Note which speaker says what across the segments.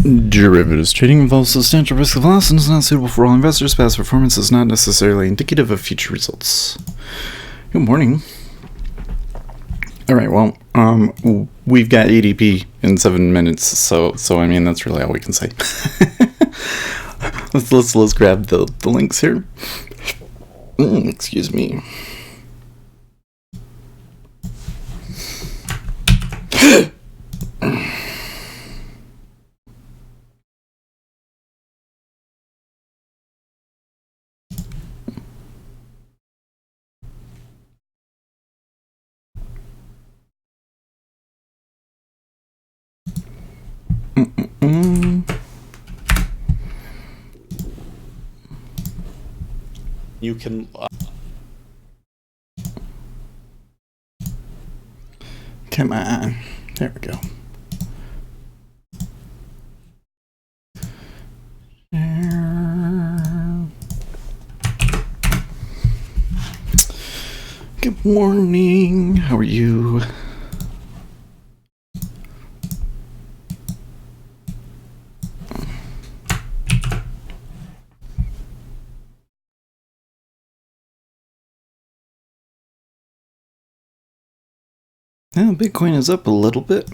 Speaker 1: Derivatives trading involves substantial risk of loss and is not suitable for all investors. Past performance is not necessarily indicative of future results. Good morning. All right, well, we've got ADP in 7 minutes, so I mean that's really all we can say. let's grab the links here. Excuse me. You can. Come on. There we go. Good morning. How are you? Now Bitcoin is up a little bit,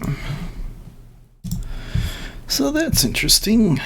Speaker 1: so that's interesting.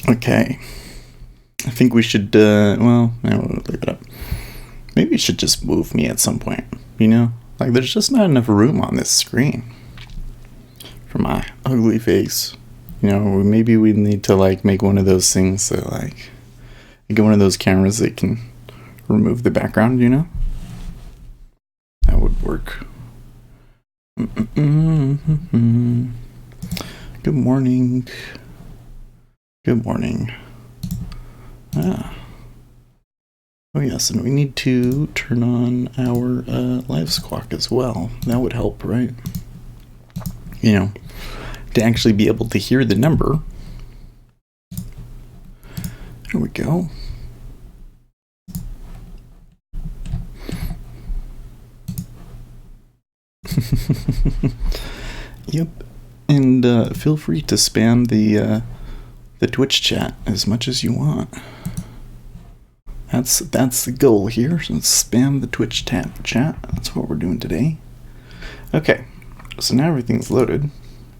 Speaker 1: Okay, I think we should, well, I don't want to leave it up. Maybe you should just move me at some point, you know? Like, there's just not enough room on this screen for my ugly face. You know, maybe we need to, like, make one of those things that, like, get one of those cameras that can remove the background, you know? That would work. Good morning. Good morning. Oh yes, and we need to turn on our live squawk as well. That would help, right? You know, to actually be able to hear the number. There we go. Yep. And feel free to spam the Twitch chat as much as you want. That's the goal here. So let's spam the Twitch chat. That's what we're doing today. Okay, so now everything's loaded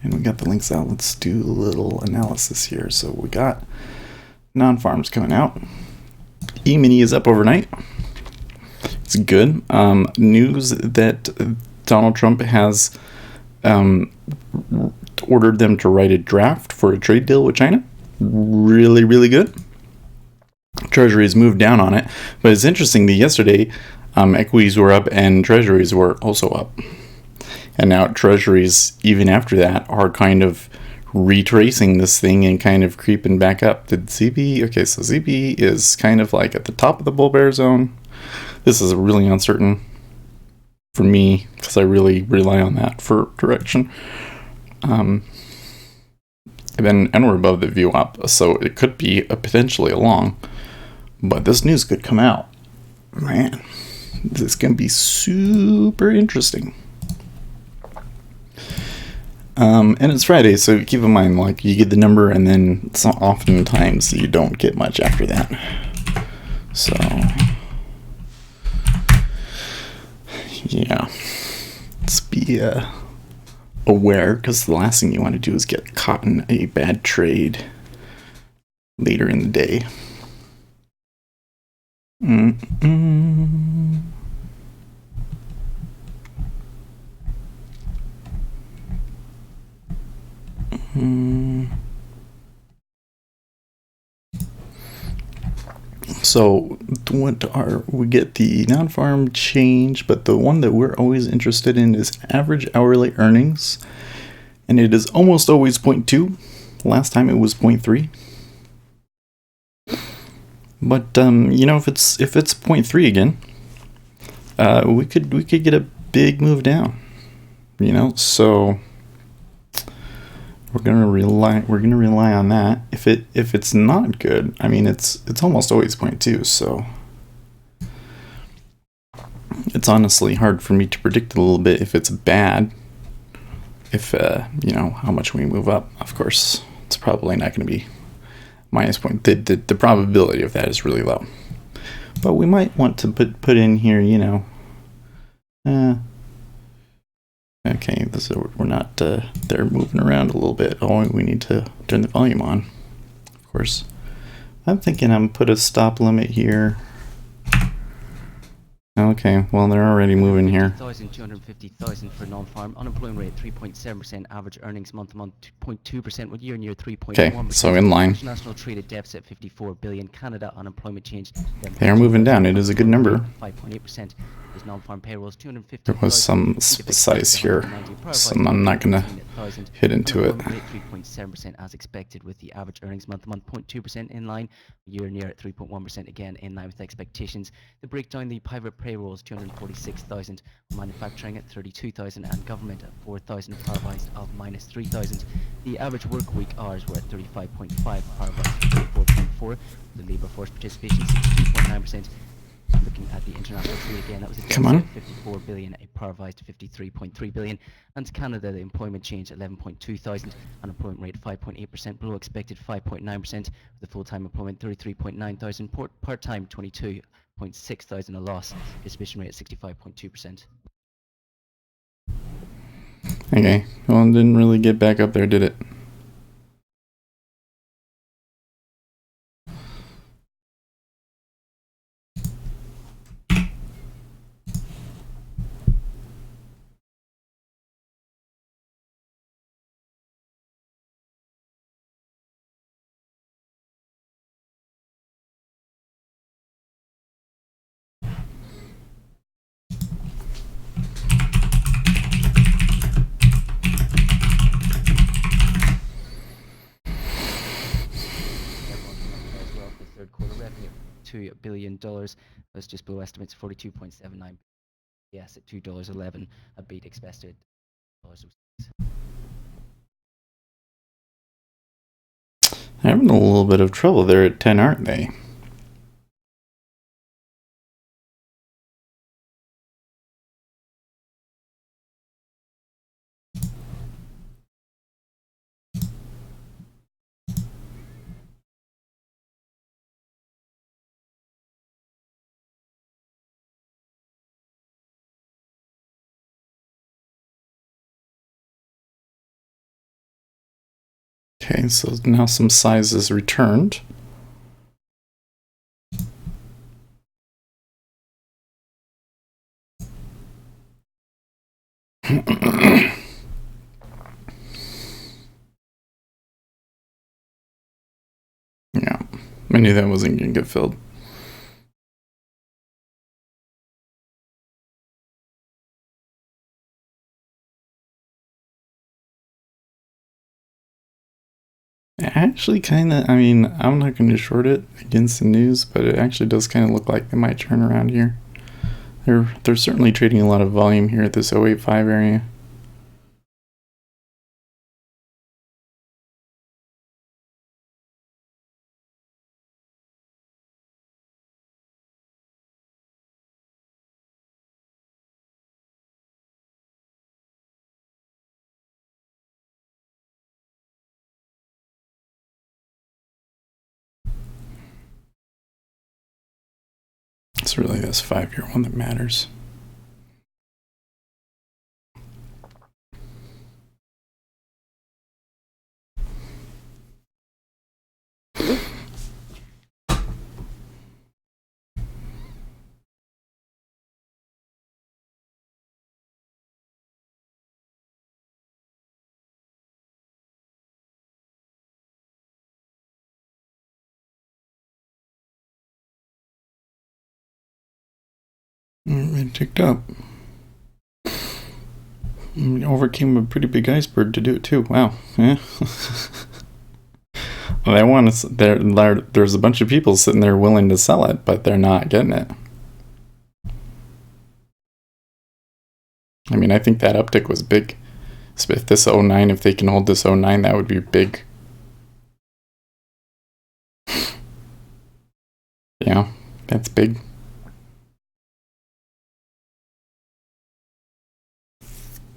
Speaker 1: and we got the links out. Let's do a little analysis here. So we got non-farms coming out. E-mini is up overnight. It's good. News that Donald Trump has ordered them to write a draft for a trade deal with China. Really, really good. Treasuries moved down on it, but it's interesting that yesterday equities were up and treasuries were also up, and now treasuries even after that are kind of retracing this thing and kind of creeping back up. Did ZB? Okay, so ZB is kind of like at the top of the bull bear zone. This is really uncertain for me because I really rely on that for direction. And we're above the view up, so it could be potentially a long. But this news could come out. Man, this is going to be super interesting. And it's Friday, so keep in mind, like, you get the number and then oftentimes you don't get much after that. So, yeah. Let's be aware, because the last thing you want to do is get caught in a bad trade later in the day. So we get the non-farm change, but the one that we're always interested in is average hourly earnings, and it is almost always 0.2. Last time it was 0.3. But if it's 0.3 again, we could get a big move down. So we're gonna rely on that. If it's not good, I mean it's almost always 0.2. So it's honestly hard for me to predict a little bit if it's bad. If how much we move up, of course, it's probably not going to be minus point. The probability of that is really low. But we might want to put in here, okay, we're not. They're moving around a little bit. Oh, we need to turn the volume on, of course. I'm thinking I'm put a stop limit here. Okay, well, they're already moving here.
Speaker 2: 250,000 for non-farm. Unemployment rate 3.7%. Average earnings month-to-month 2.2%. With year-on-year 3.1%.
Speaker 1: Okay, so in line.
Speaker 2: International traded deficit 54 billion. Canada unemployment change.
Speaker 1: They are moving down. It is a good number.
Speaker 2: 5.8%. There's non-farm payrolls 250.
Speaker 1: There was some size here, so I'm not gonna hit into it.
Speaker 2: 3.7% as expected, with the average earnings month-to-month 0.2% in line. Year-on-year at 3.1%, again in line with expectations. The breakdown: the private payrolls 246,000, manufacturing at 32,000, and government at 4,000, power-wise of minus 3,000. The average work week hours were at 35.5, power-wise 34.4. The labour force participation 62.9%. Looking at the international trade again, that was a deficit of 54 billion, a power-wise to 53.3 billion. And Canada, the employment change 11.2 thousand, unemployment rate 5.8%, below expected 5.9%, with the full-time employment 33.9 thousand, part-time 22.6 thousand, a loss, distribution rate at 65.2%.
Speaker 1: Okay, well, it didn't really get back up there, did it?
Speaker 2: Third quarter revenue, $2 billion. That's just below estimates, 42.79. Yes, at $2.11, a beat expected.
Speaker 1: They're having a little bit of trouble there at 10, aren't they? Okay, so now some size is returned. Yeah, I knew that wasn't going to get filled. Actually, kind of, I mean, I'm not going to short it against the news, but it actually does kind of look like they might turn around here. They're certainly trading a lot of volume here at this 085 area. It's really this 5-year one that matters. It ticked up. It overcame a pretty big iceberg to do it too. Wow. Yeah. Well, they want to. There's a bunch of people sitting there willing to sell it, but they're not getting it. I mean, I think that uptick was big. So if this 09, if they can hold this 09, that would be big. Yeah, that's big.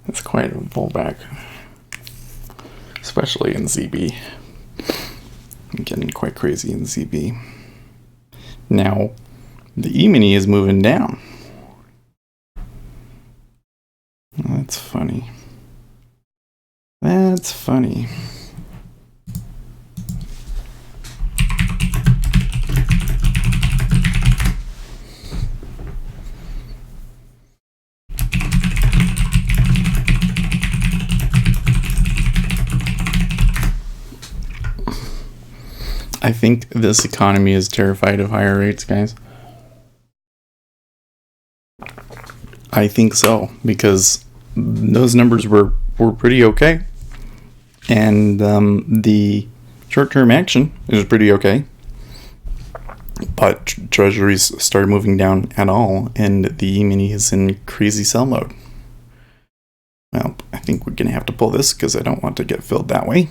Speaker 1: That's quite a pullback, especially in ZB. I'm getting quite crazy in ZB. Now, the E-mini is moving down. That's funny. That's funny. I think this economy is terrified of higher rates, guys. I think so, because those numbers were pretty okay. And the short-term action is pretty okay. But Treasuries started moving down at all, and the E-mini is in crazy sell mode. Well, I think we're going to have to pull this because I don't want to get filled that way.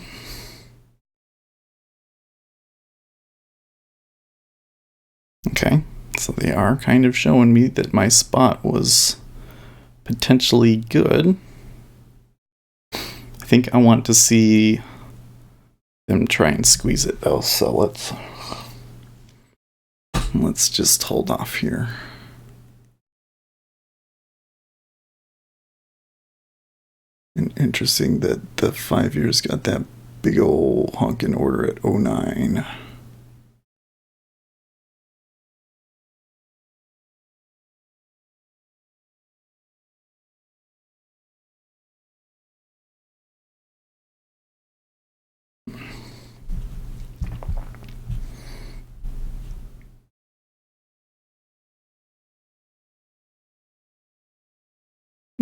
Speaker 1: Okay, so they are kind of showing me that my spot was potentially good. I think I want to see them try and squeeze it though, so let's just hold off here. And interesting that the 5 years got that big ol' honkin' order at 09.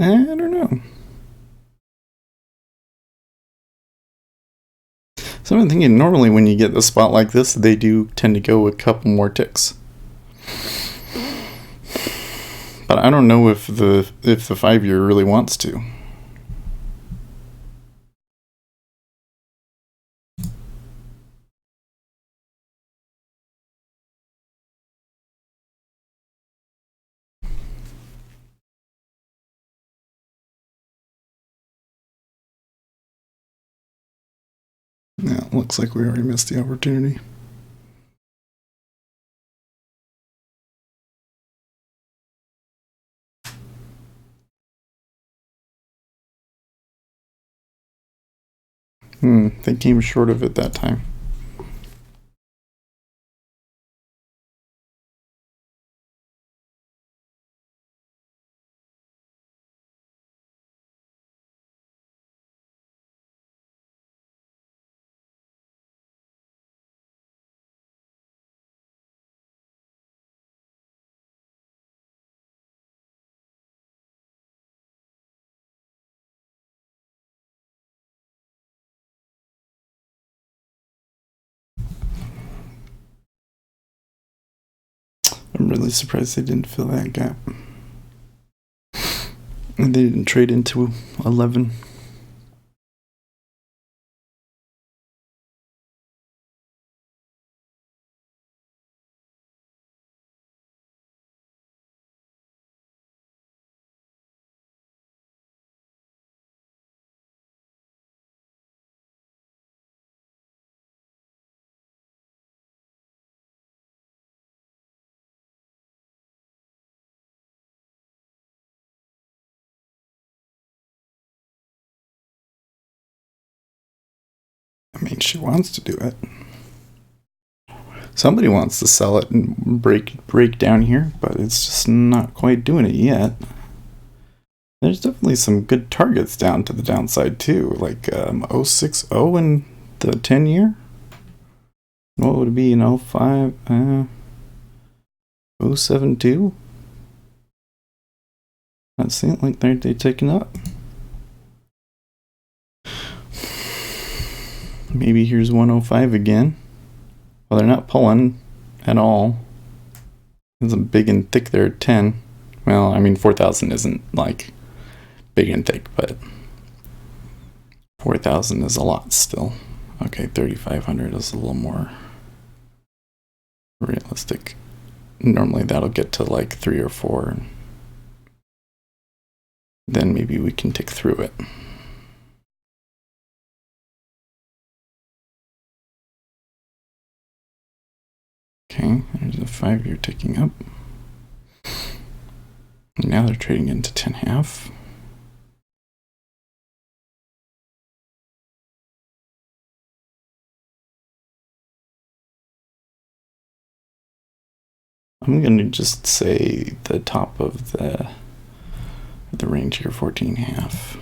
Speaker 1: I don't know. So I'm thinking normally when you get a spot like this, they do tend to go a couple more ticks. But I don't know if the 5 year really wants to. Yeah, looks like we already missed the opportunity. They came short of it that time. I'm really surprised they didn't fill that gap. And they didn't trade into 11. I mean, she wants to do it. Somebody wants to sell it and break down here, but it's just not quite doing it yet. There's definitely some good targets down to the downside too, like 060 and the 10 year. What would it be in 05? 072? That seems like they're taking up. Maybe here's 105 again. Well, they're not pulling at all. It's a big and thick there at 10. Well, I mean, 4,000 isn't like big and thick, but 4,000 is a lot still. Okay, 3,500 is a little more realistic. Normally that'll get to like 3 or 4. Then maybe we can tick through it. Okay, there's a 5-year ticking up. Now they're trading into 10.5. I'm going to just say the top of the range here, 14.5.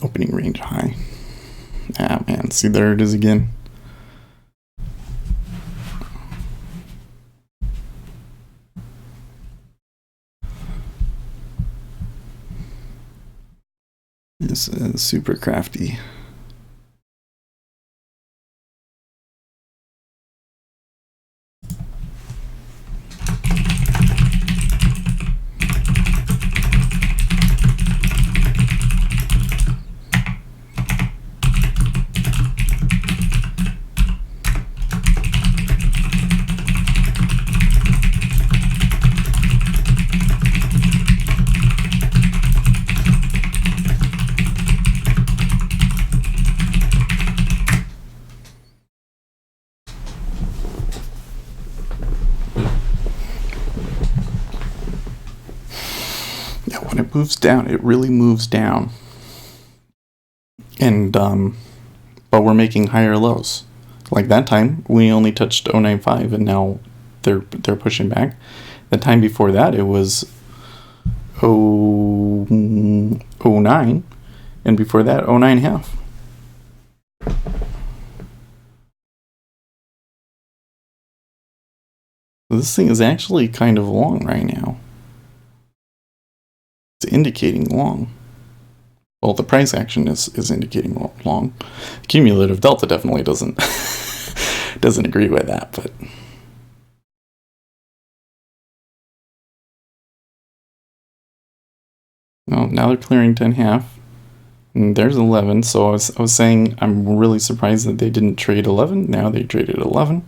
Speaker 1: Opening range high. Ah, man, see, there it is again. This is super crafty. Yeah, when it moves down, it really moves down. And but we're making higher lows. Like that time, we only touched 0.95, and now they're pushing back. The time before that, it was 0.09, and before that, 0.9.5. This thing is actually kind of long right now. It's indicating long. Well, the price action is indicating long. Cumulative delta definitely doesn't doesn't agree with that, but no, now they're clearing 10.5. And there's 11. So I was saying I'm really surprised that they didn't trade 11. Now they traded 11.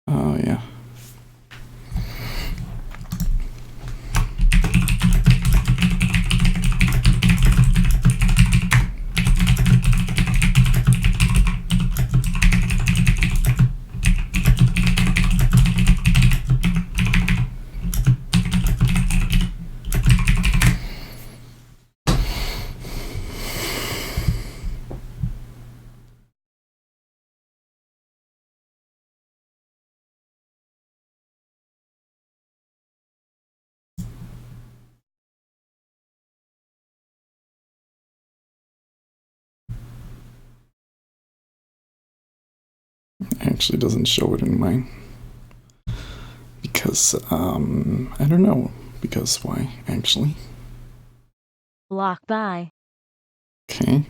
Speaker 1: Oh yeah. Actually doesn't show it in mine because I don't know because why actually.
Speaker 3: Block by.
Speaker 1: Okay.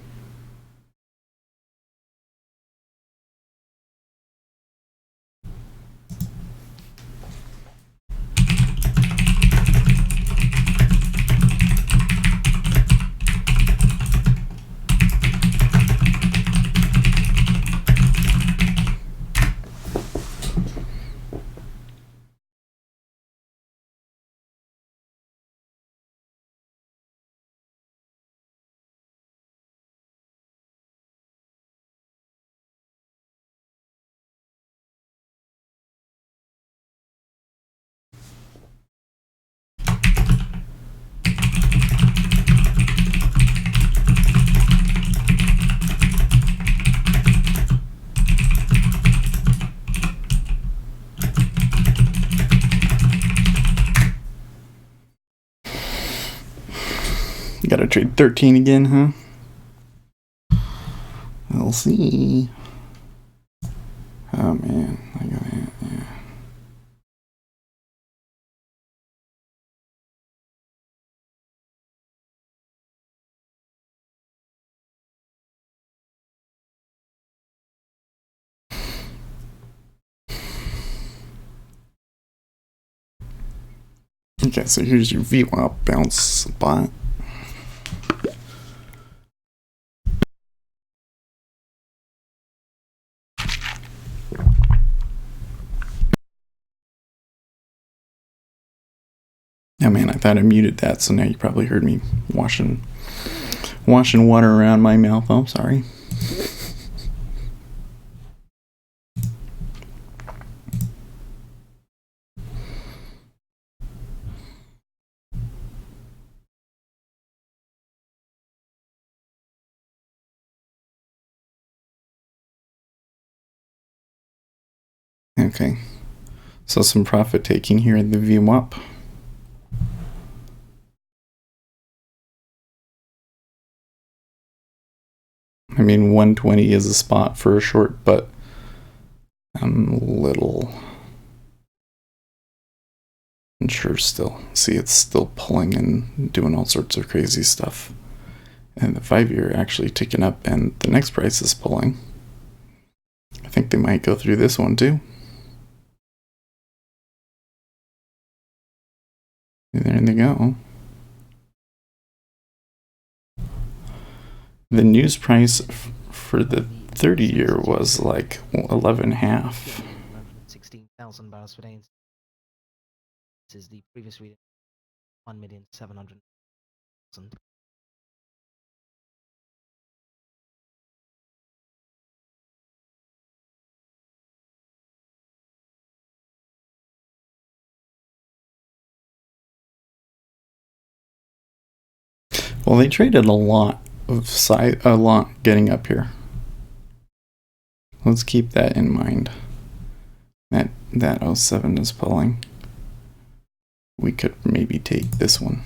Speaker 1: Gotta trade 13 again, huh? We'll see. Oh man, I got it. Yeah. Okay, so here's your VWAP bounce spot. Oh man, I thought I muted that, so now you probably heard me washing water around my mouth. Oh, sorry. Okay, so some profit taking here in the VWAP. I mean, 120 is a spot for a short, but I'm a little unsure still. See, it's still pulling and doing all sorts of crazy stuff. And the 5-year actually ticking up, and the next price is pulling. I think they might go through this one too. There they go. The news price for the 30-year was like 11.5.
Speaker 2: 16,000 barrels per day. This is the previous reading, 1,700,000.
Speaker 1: Well, they traded a lot getting up here. Let's keep that in mind. That 07 is pulling. We could maybe take this one.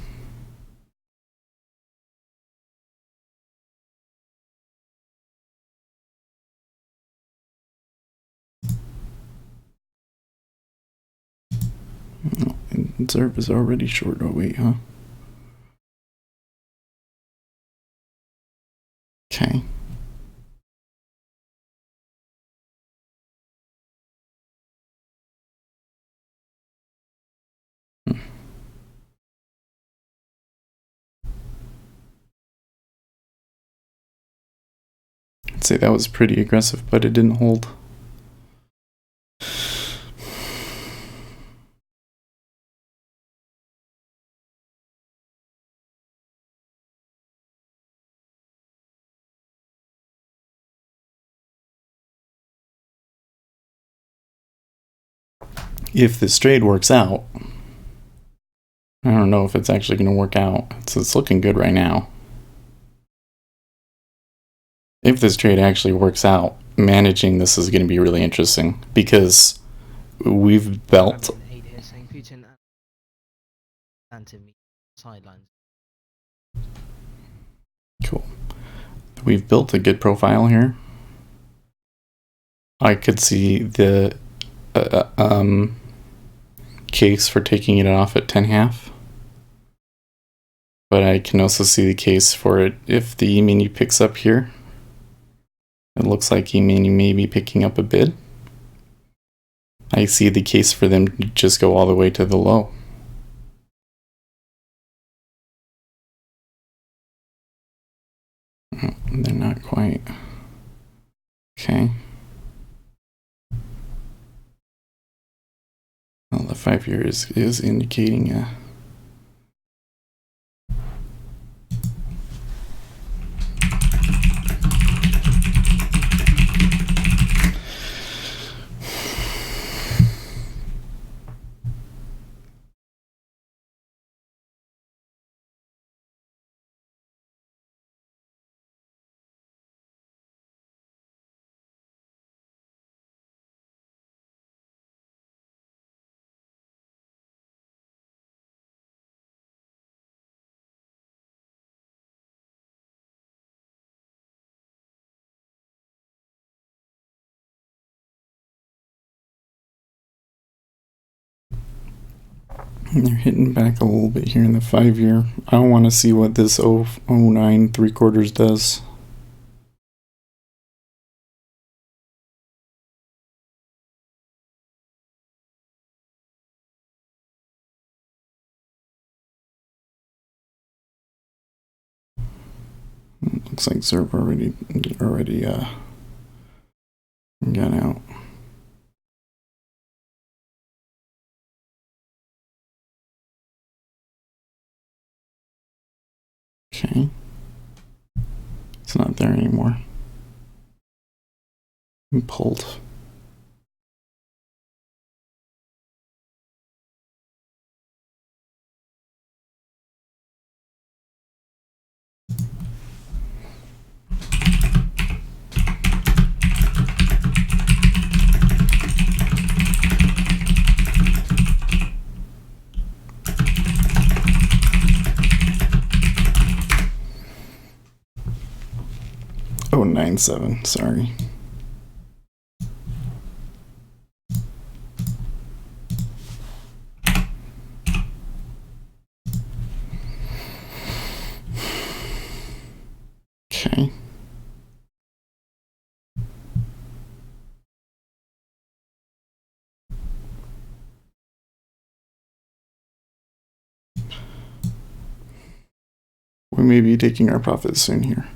Speaker 1: Oh, and Zerv is already short. Oh wait, huh? Okay. I'd say that was pretty aggressive, but it didn't hold. If this trade works out, I don't know if it's actually going to work out. It's looking good right now. If this trade actually works out, managing this is going to be really interesting because we've built.
Speaker 2: Adhere saying Putin and to meet sidelines.
Speaker 1: Cool. We've built a good profile here. I could see the case for taking it off at 10.5. But I can also see the case for it if the E-mini picks up here. It looks like E-mini may be picking up a bid. I see the case for them to just go all the way to the low. Oh, they're not quite. Okay. Well, the 5-year is indicating a And they're hitting back a little bit here in the 5-year. I want to see what this 09 3/4 does. Looks like Zerb already got out. Okay. It's not there anymore. I'm pulled. Oh, 9.7, sorry. Okay. We may be taking our profits soon here.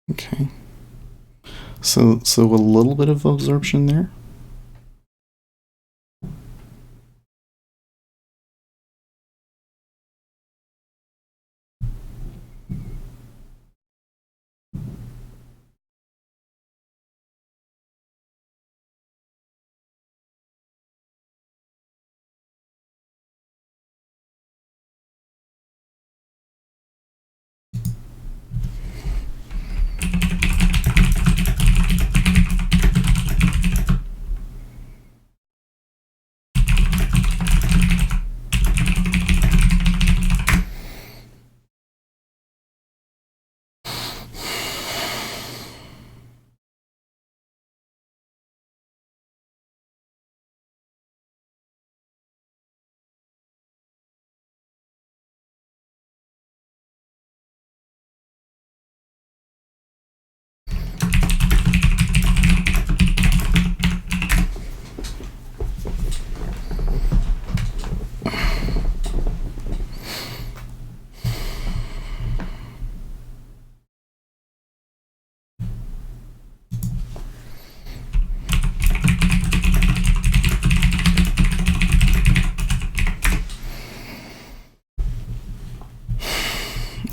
Speaker 1: Okay. So a little bit of absorption there.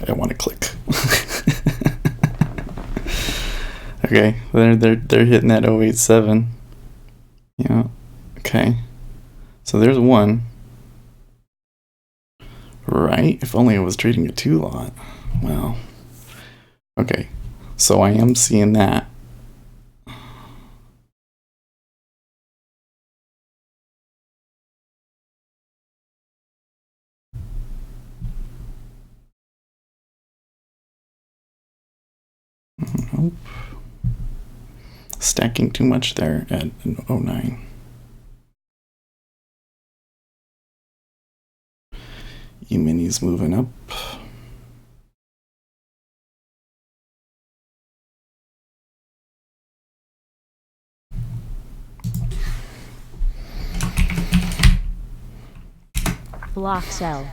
Speaker 1: I want to click. Okay, they're hitting that 0.87. Yeah. Okay. So there's one. Right? If only I was trading a 2 lot. Well. Okay. So I am seeing that. Nope. Stacking too much there at an 09. E-mini's moving up.
Speaker 3: Block sell.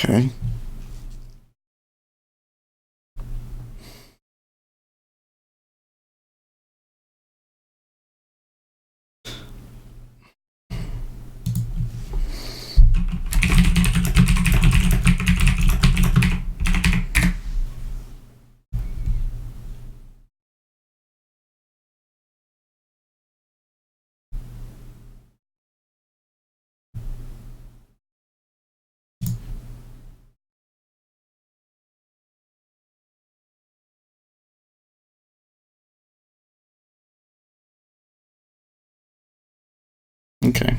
Speaker 1: Okay. Okay.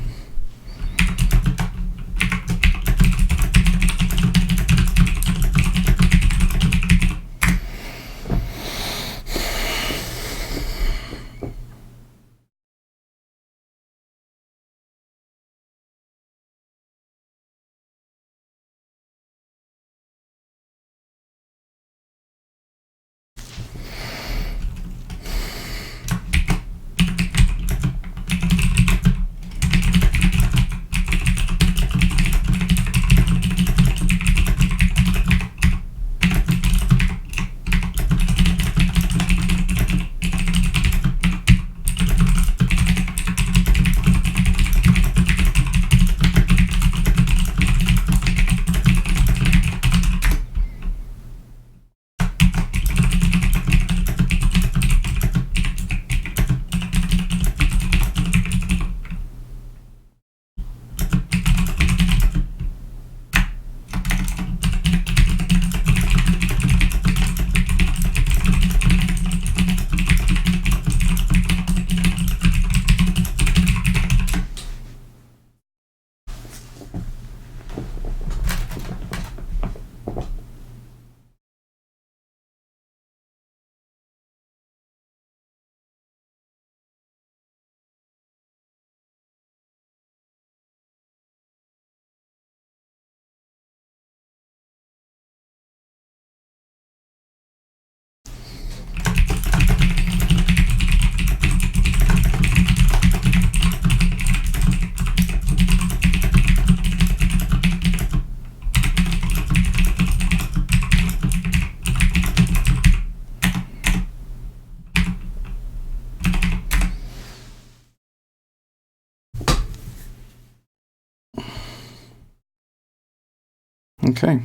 Speaker 1: Okay.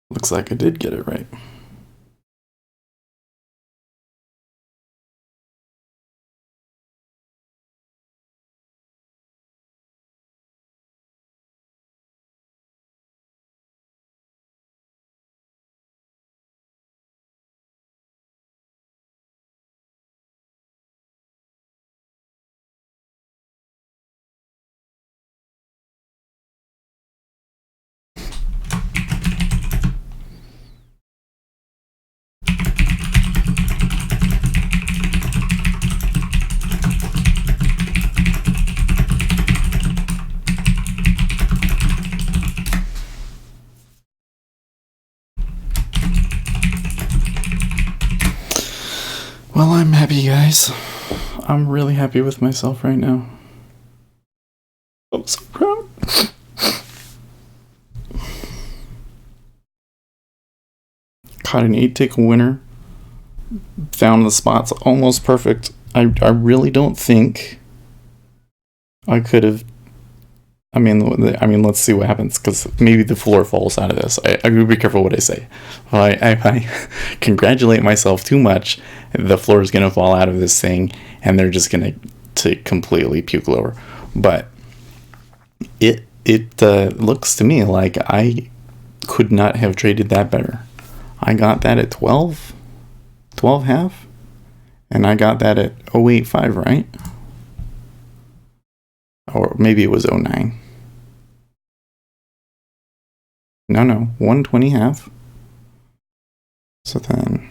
Speaker 1: Looks like I did get it right. Well, I'm happy, guys. I'm really happy with myself right now. I'm so proud. Caught an 8-tick winner. Found the spots almost perfect. I really don't think I could have. I mean, let's see what happens, because maybe the floor falls out of this. I gotta be careful what I say. If I congratulate myself too much, the floor is gonna fall out of this thing, and they're just gonna completely puke lower. But it looks to me like I could not have traded that better. I got that at 12 half, and I got that at 0.85, right? Or maybe it was 0.9. No, 120 half. So then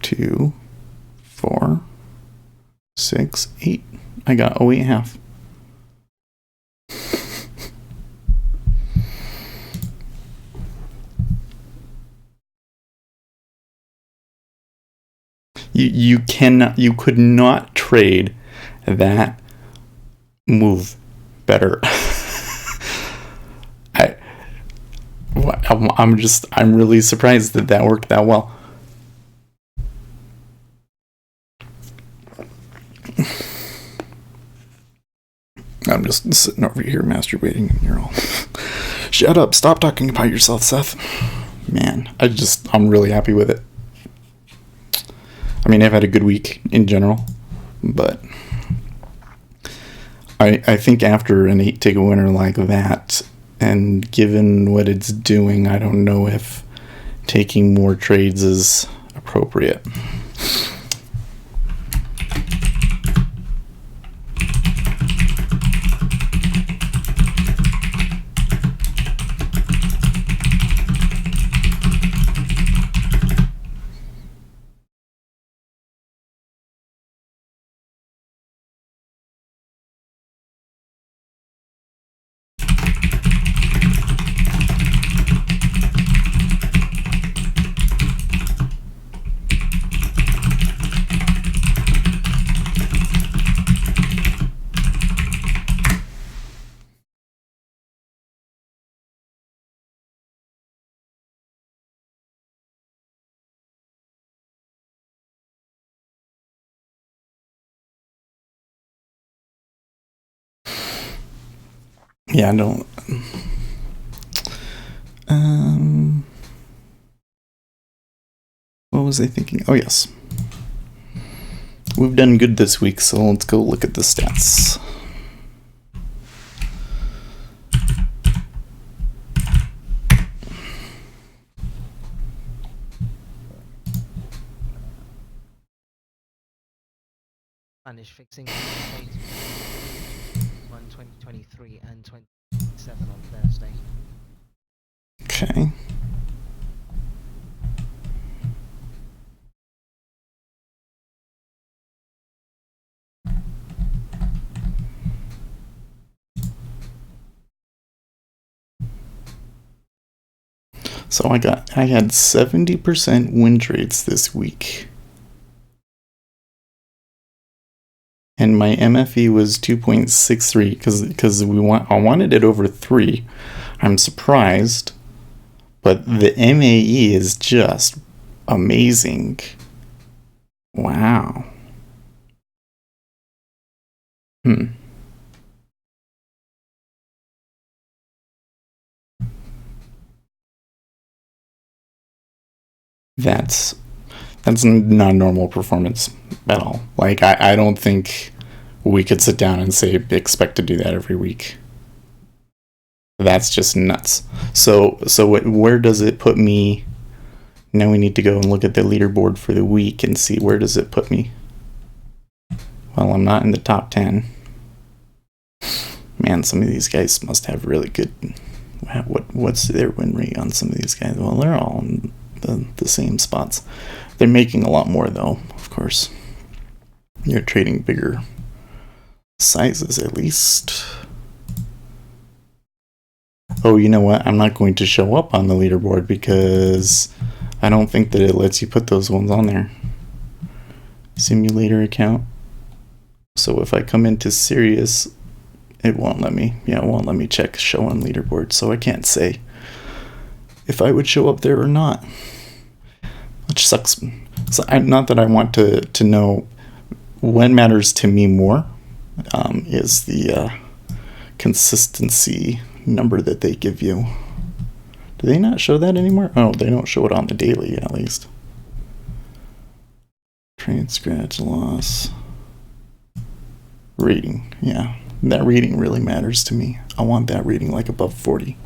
Speaker 1: 2, 4, 6, 8. I got 0.8 half. You could not trade that move better. I'm really surprised that worked that well. I'm just sitting over here masturbating, and you're all, shut up, stop talking about yourself, Seth. Man, I'm really happy with it. I mean, I've had a good week in general, but I think after an 8-ticket winner like that, and given what it's doing, I don't know if taking more trades is appropriate. Yeah, I don't. What was I thinking? Oh, yes. We've done good this week, so let's go look at the stats.
Speaker 4: Spanish fixing 2023 and 27 on Thursday.
Speaker 1: Okay. So I had 70% win trades this week. And my MFE was 2.63 because I wanted it over 3. I'm surprised, but the MAE is just amazing. Wow. That's not normal performance at all. Like I don't think we could sit down and say expect to do that every week. That's just nuts. So where does it put me? Now we need to go and look at the leaderboard for the week and see where does it put me. Well, I'm not in the top 10. Man, some of these guys must have really good. What's their win rate on some of these guys? Well, they're all in the same spots. They're making a lot more though, of course. You're trading bigger sizes at least. Oh, you know what? I'm not going to show up on the leaderboard because I don't think that it lets you put those ones on there. Simulator account. So if I come into Sirius, it won't let me. Yeah, it won't let me check show on leaderboard. So I can't say if I would show up there or not, which sucks. So not that I want to know. What matters to me more is the consistency number that they give you. Do they not show that anymore? Oh, they don't show it on the daily at least. Trade scratch loss. Rating. Yeah, that rating really matters to me. I want that rating like above 40.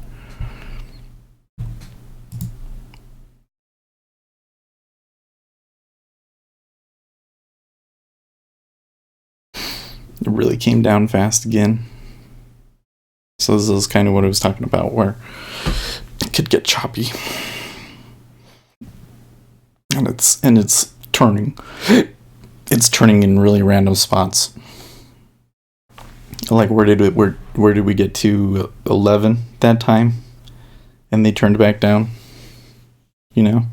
Speaker 1: It really came down fast again. So this is kind of what I was talking about, where it could get choppy. And it's turning. It's turning in really random spots. Like where did we get to 11 that time? And they turned back down. You know?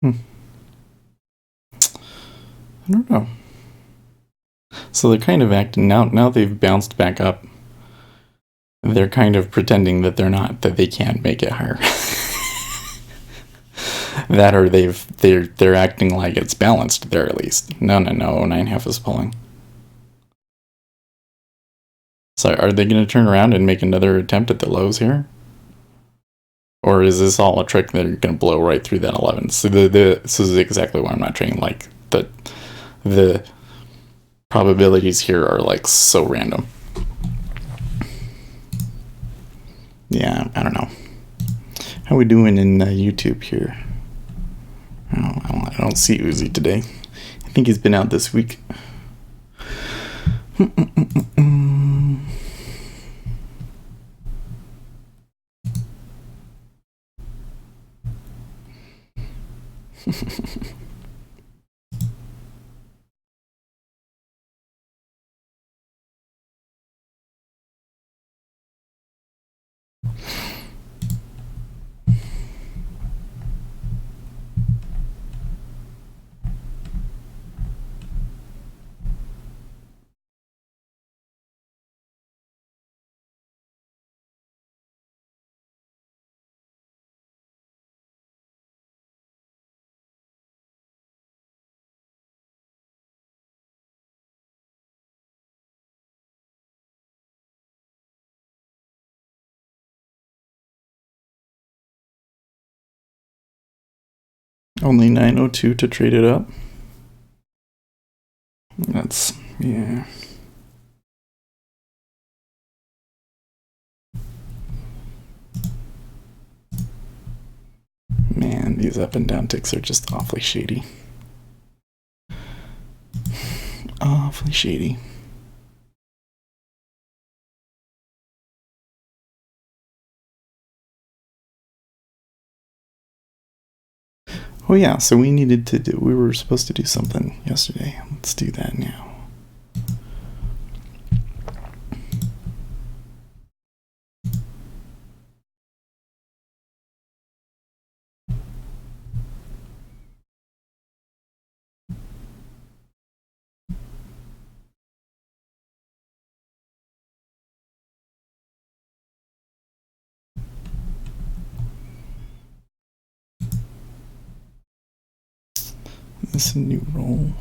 Speaker 1: I don't know. So they're kind of acting now they've bounced back up. They're kind of pretending that that they can't make it higher. That or they're acting like it's balanced there at least. No, 9.5 is pulling. So are they going to turn around and make another attempt at the lows here? Or is this all a trick that are going to blow right through that 11? So this is exactly why I'm not trading. Like the probabilities here are like so random. Yeah, I don't know. How we doing in YouTube here? I don't see Uzi today. I think he's been out this week. Only 902 to trade it up. That's, yeah. Man, these up and down ticks are just awfully shady. Awfully shady. Oh yeah, so we were supposed to do something yesterday. Let's do that now. Is this a new role?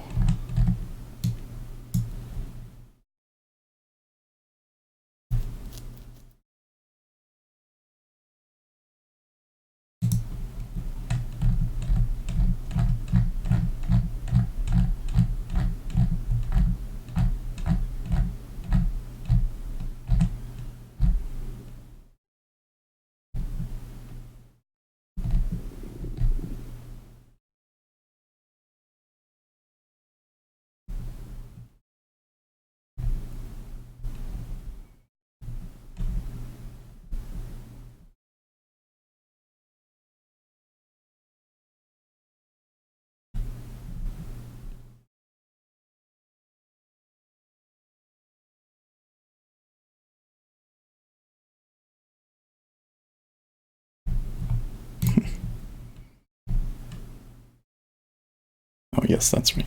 Speaker 1: Oh yes, that's right.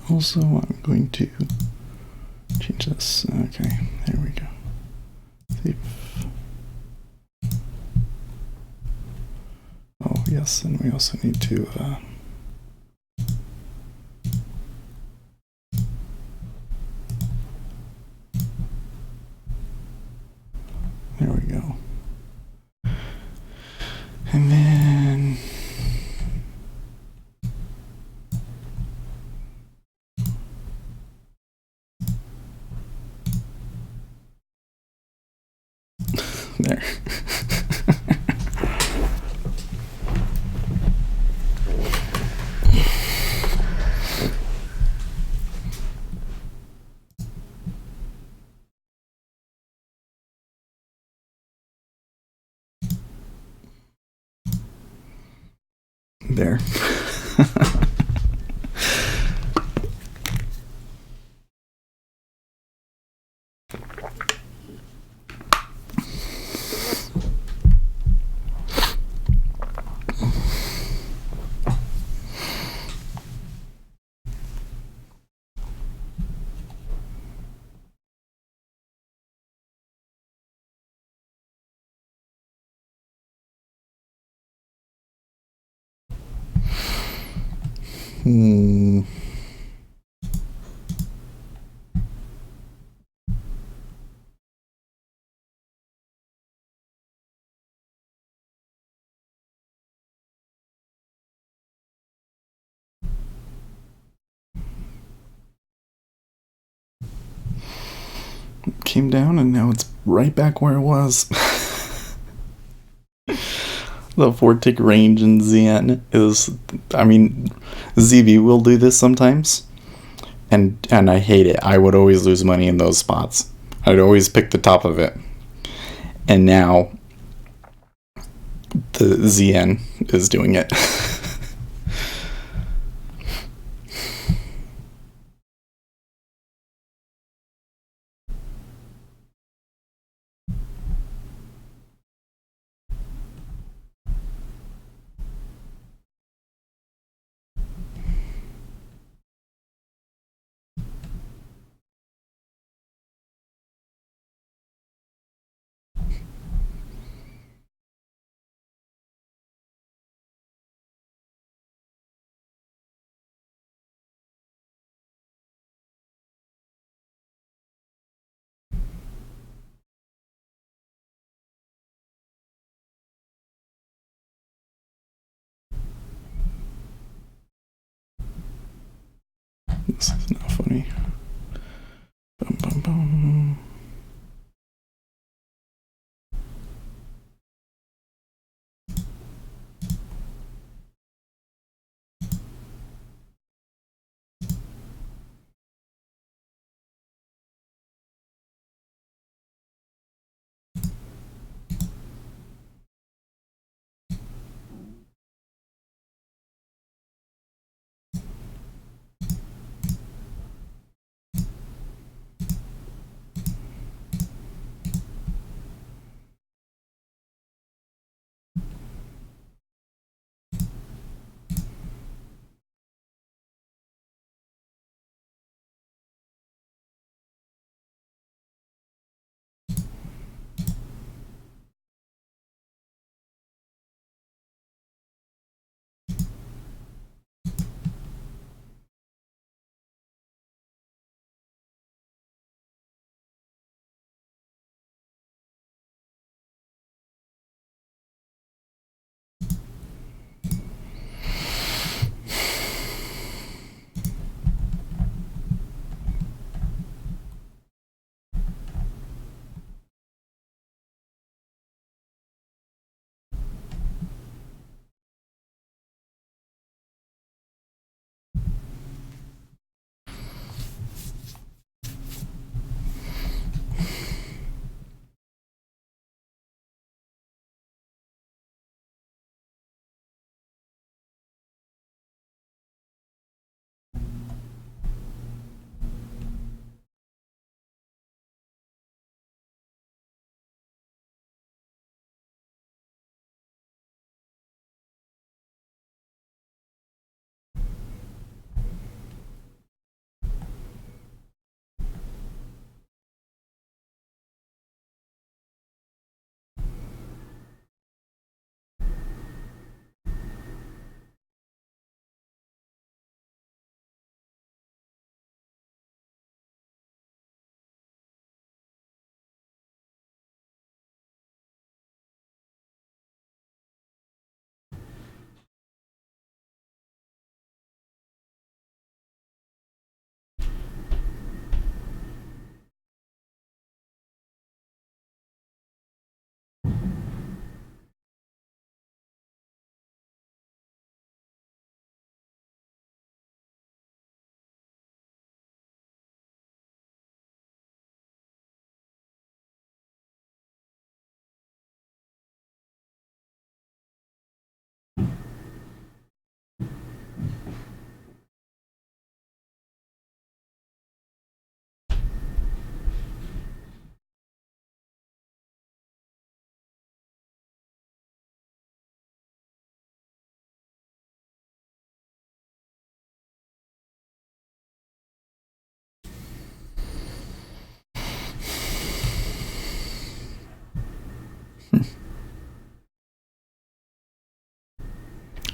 Speaker 1: Also, I'm going to change this. Okay, there we go. Save. Oh yes, and we also need to there. Came down and now it's right back where it was. The 4-tick range in ZN is, I mean, ZB will do this sometimes, and I hate it. I would always lose money in those spots. I'd always pick the top of it. And now the ZN is doing it. This is not funny. Bum, bum, bum.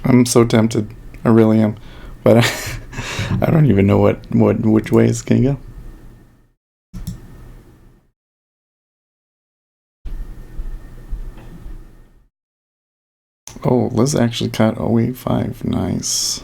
Speaker 1: I'm so tempted. I really am. But I don't even know which way it's going to go. Oh, Liz actually caught 085. Nice.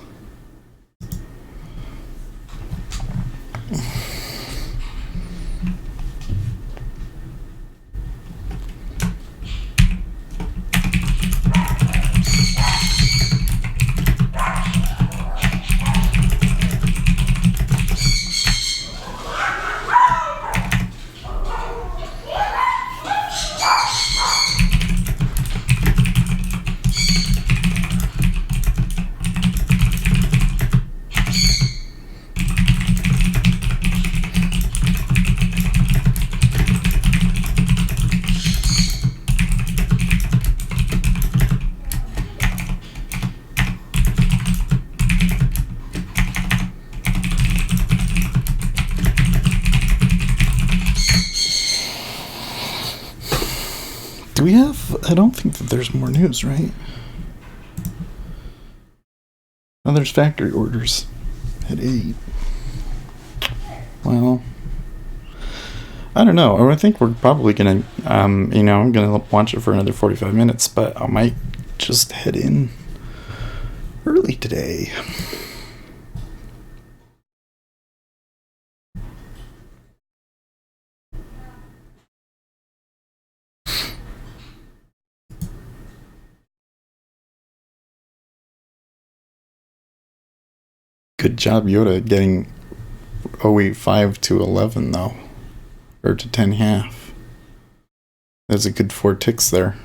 Speaker 1: Do we have... I don't think that there's more news, right? Oh, there's factory orders at 8. Well, I don't know. I think we're probably going to, I'm going to watch it for another 45 minutes, but I might just head in early today. Good job, Yoda, getting 085 to 11, though. Or to 10 half. There's a good 4 ticks there.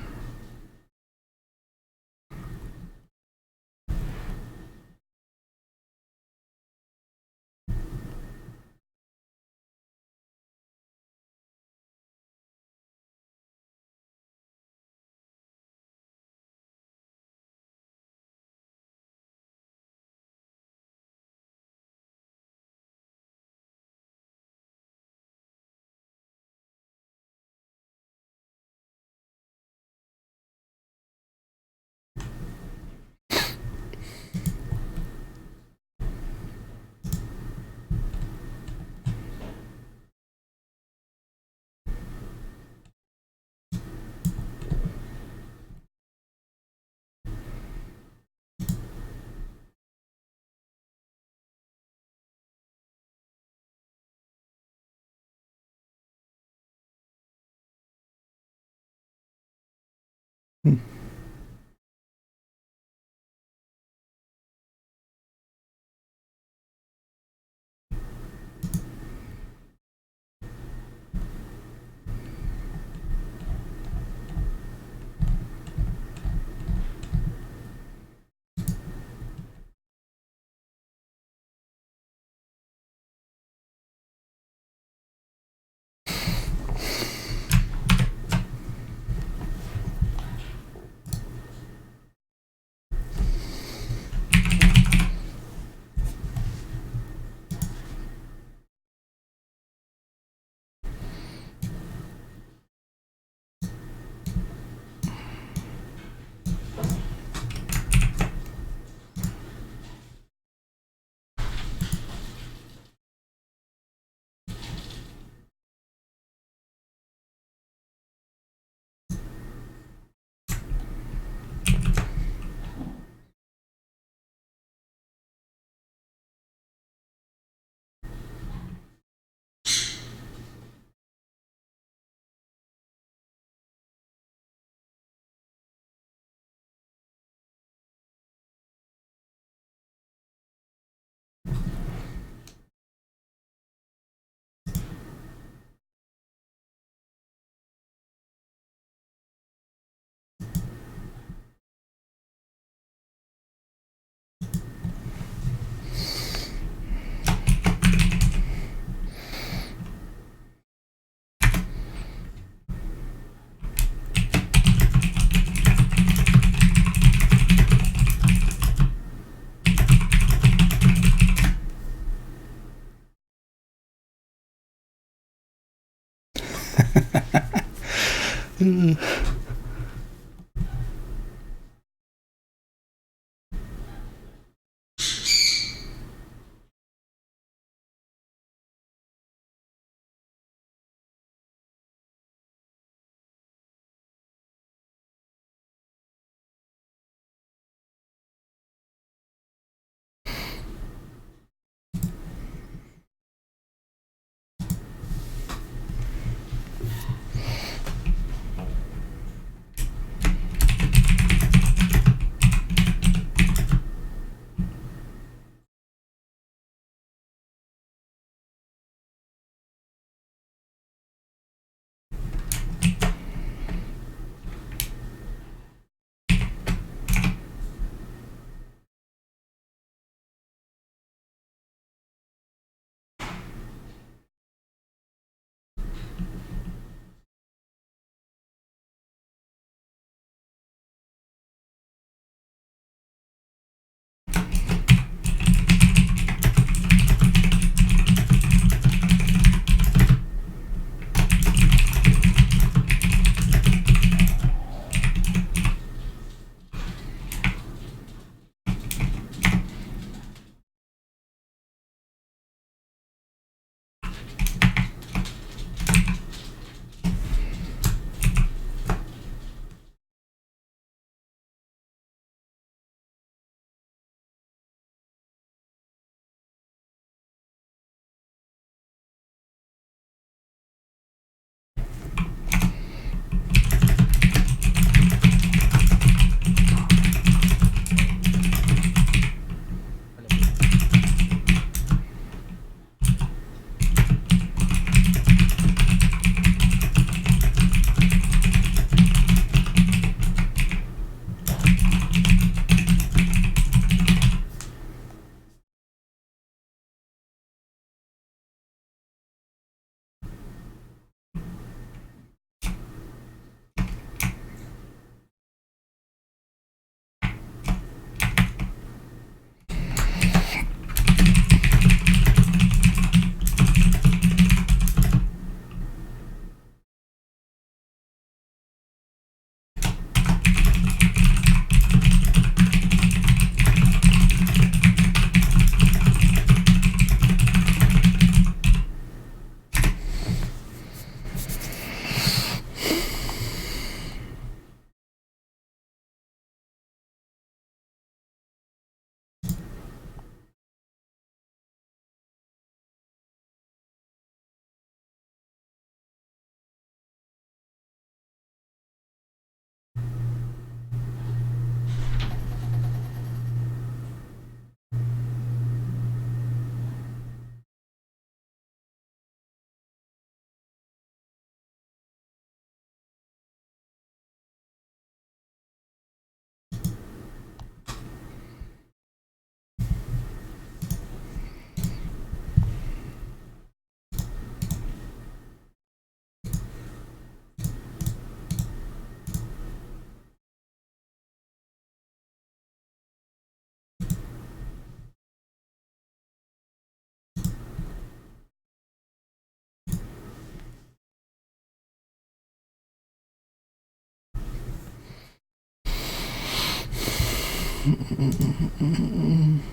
Speaker 1: Didn't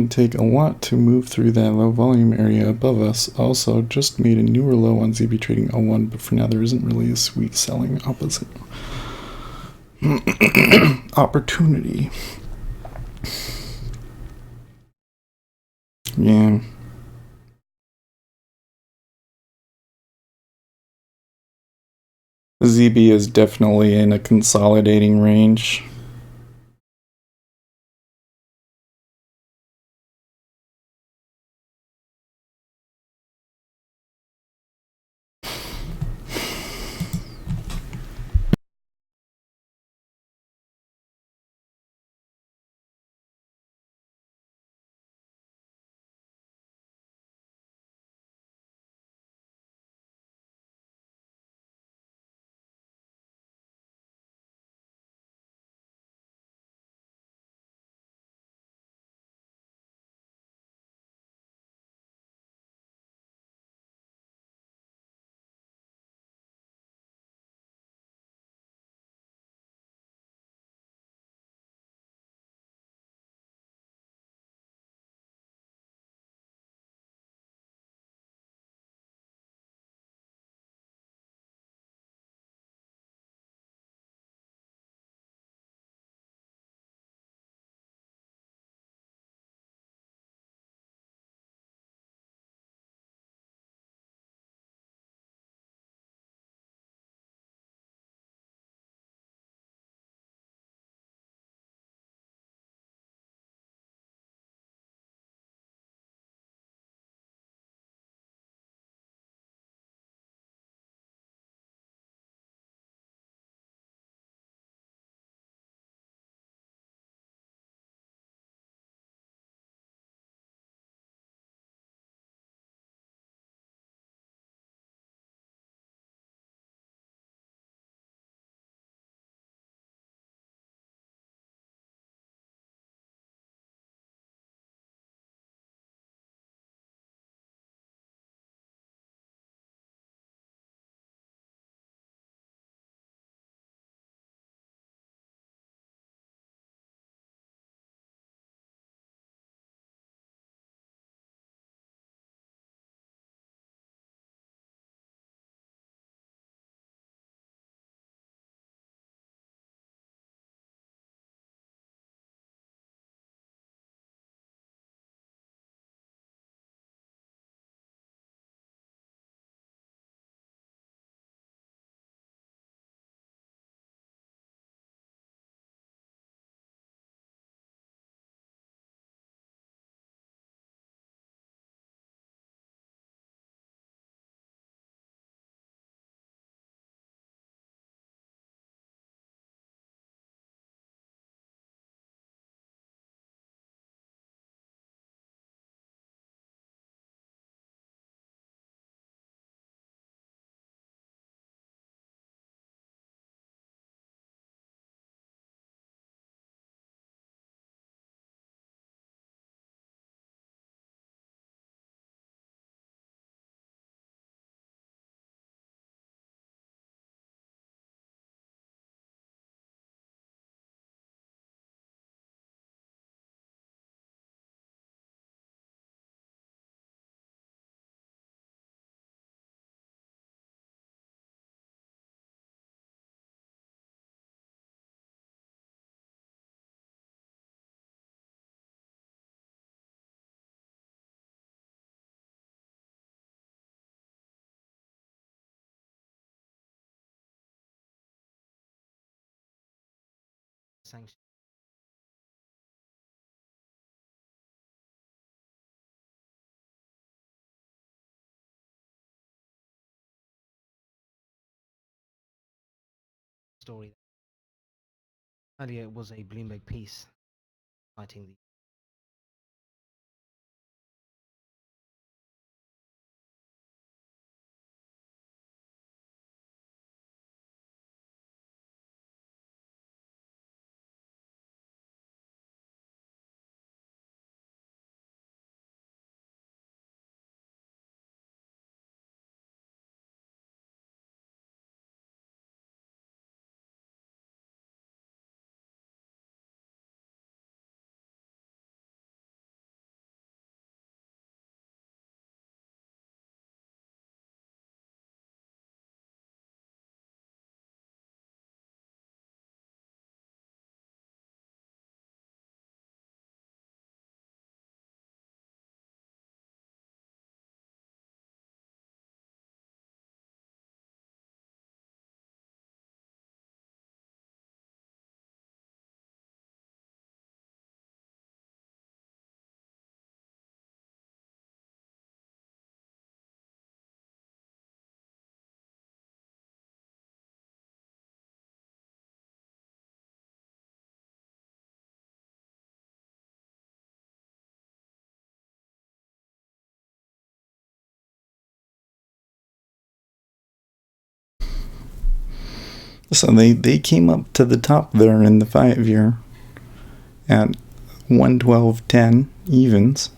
Speaker 1: take a lot to move through that low volume area above us. Also, just made a newer low on ZB trading L1, but for now there isn't really a sweet selling opposite opportunity. Yeah. ZB is definitely in a consolidating range.
Speaker 4: Sanction. Story. Earlier, it was a Bloomberg piece citing the
Speaker 1: So they came up to the top there in the 5-year at 112.10 evens.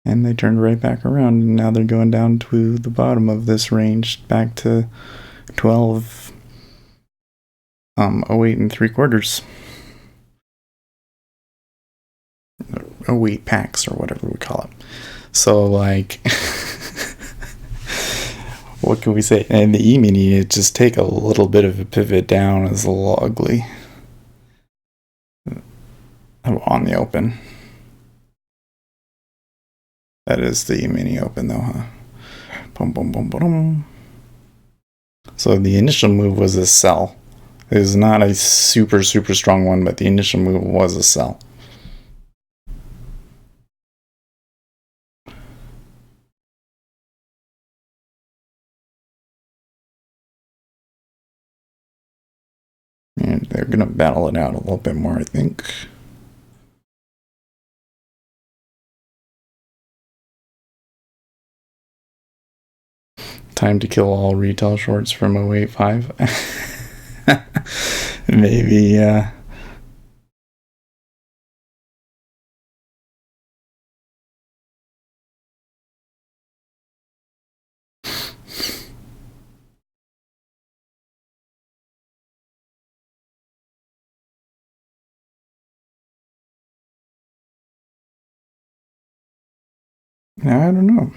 Speaker 1: And they turned right back around, and now they're going down to the bottom of this range, back to 12, 08 and 3/4. 08 packs, or whatever we call it. So, like, what can we say? And the E-mini, it just take a little bit of a pivot down, is a little ugly on the open. That is the E-mini open, though, huh? Boom, boom, boom, boom. So the initial move was a sell. It was not a super, super strong one, but the initial move was a sell. And they're going to battle it out a little bit more, I think. Time to kill all retail shorts from 085. Maybe, I don't know.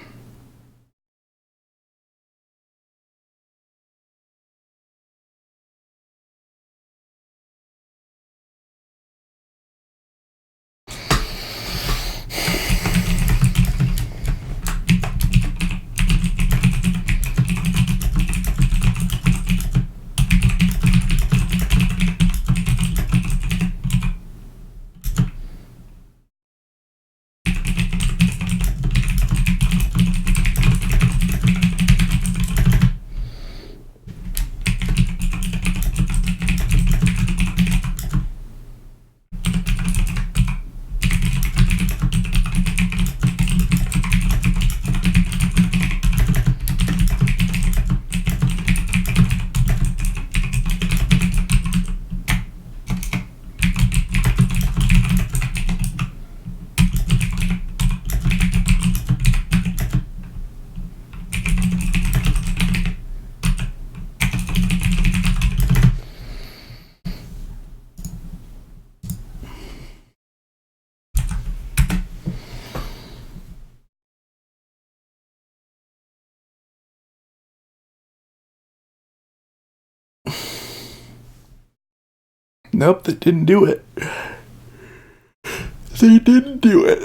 Speaker 1: Nope, they didn't do it. They didn't do it.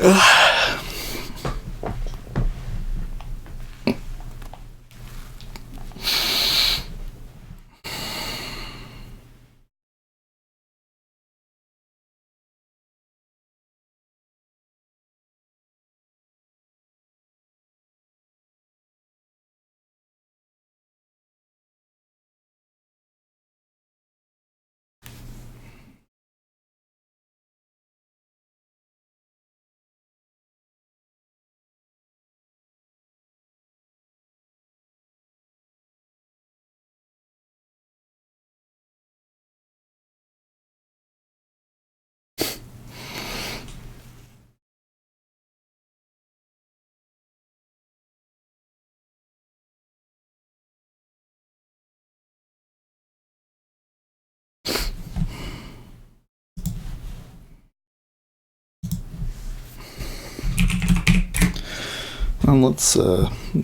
Speaker 1: Well, let's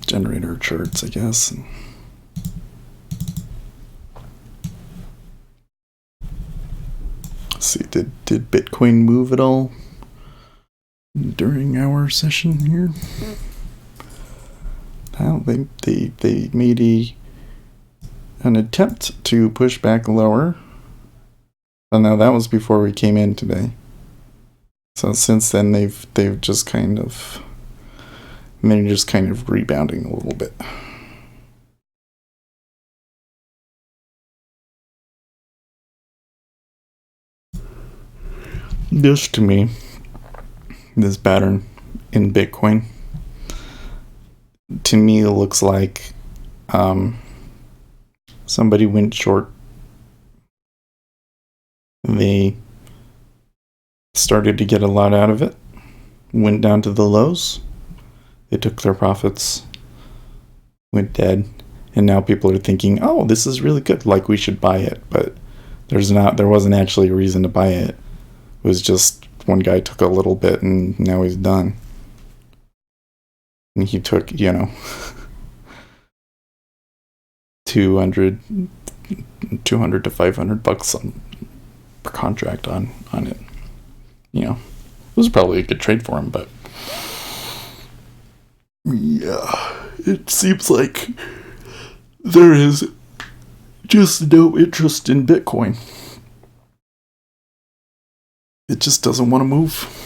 Speaker 1: generate our charts, I guess. Let's see, did Bitcoin move at all during our session here? Well, they made an attempt to push back lower, but now that was before we came in today. So since then they've just kind of rebounding a little bit. This, to me, this pattern in Bitcoin, to me, it looks like somebody went short They started to get a lot out of it, went down to the lows, they took their profits, went dead, and now people are thinking, oh, this is really good, like we should buy it. But there wasn't actually a reason to buy it. It was just one guy took a little bit and now he's done. And he took, 200 to $500 per contract on it. It was probably a good trade for him, but yeah, it seems like there is just no interest in Bitcoin. It just doesn't want to move.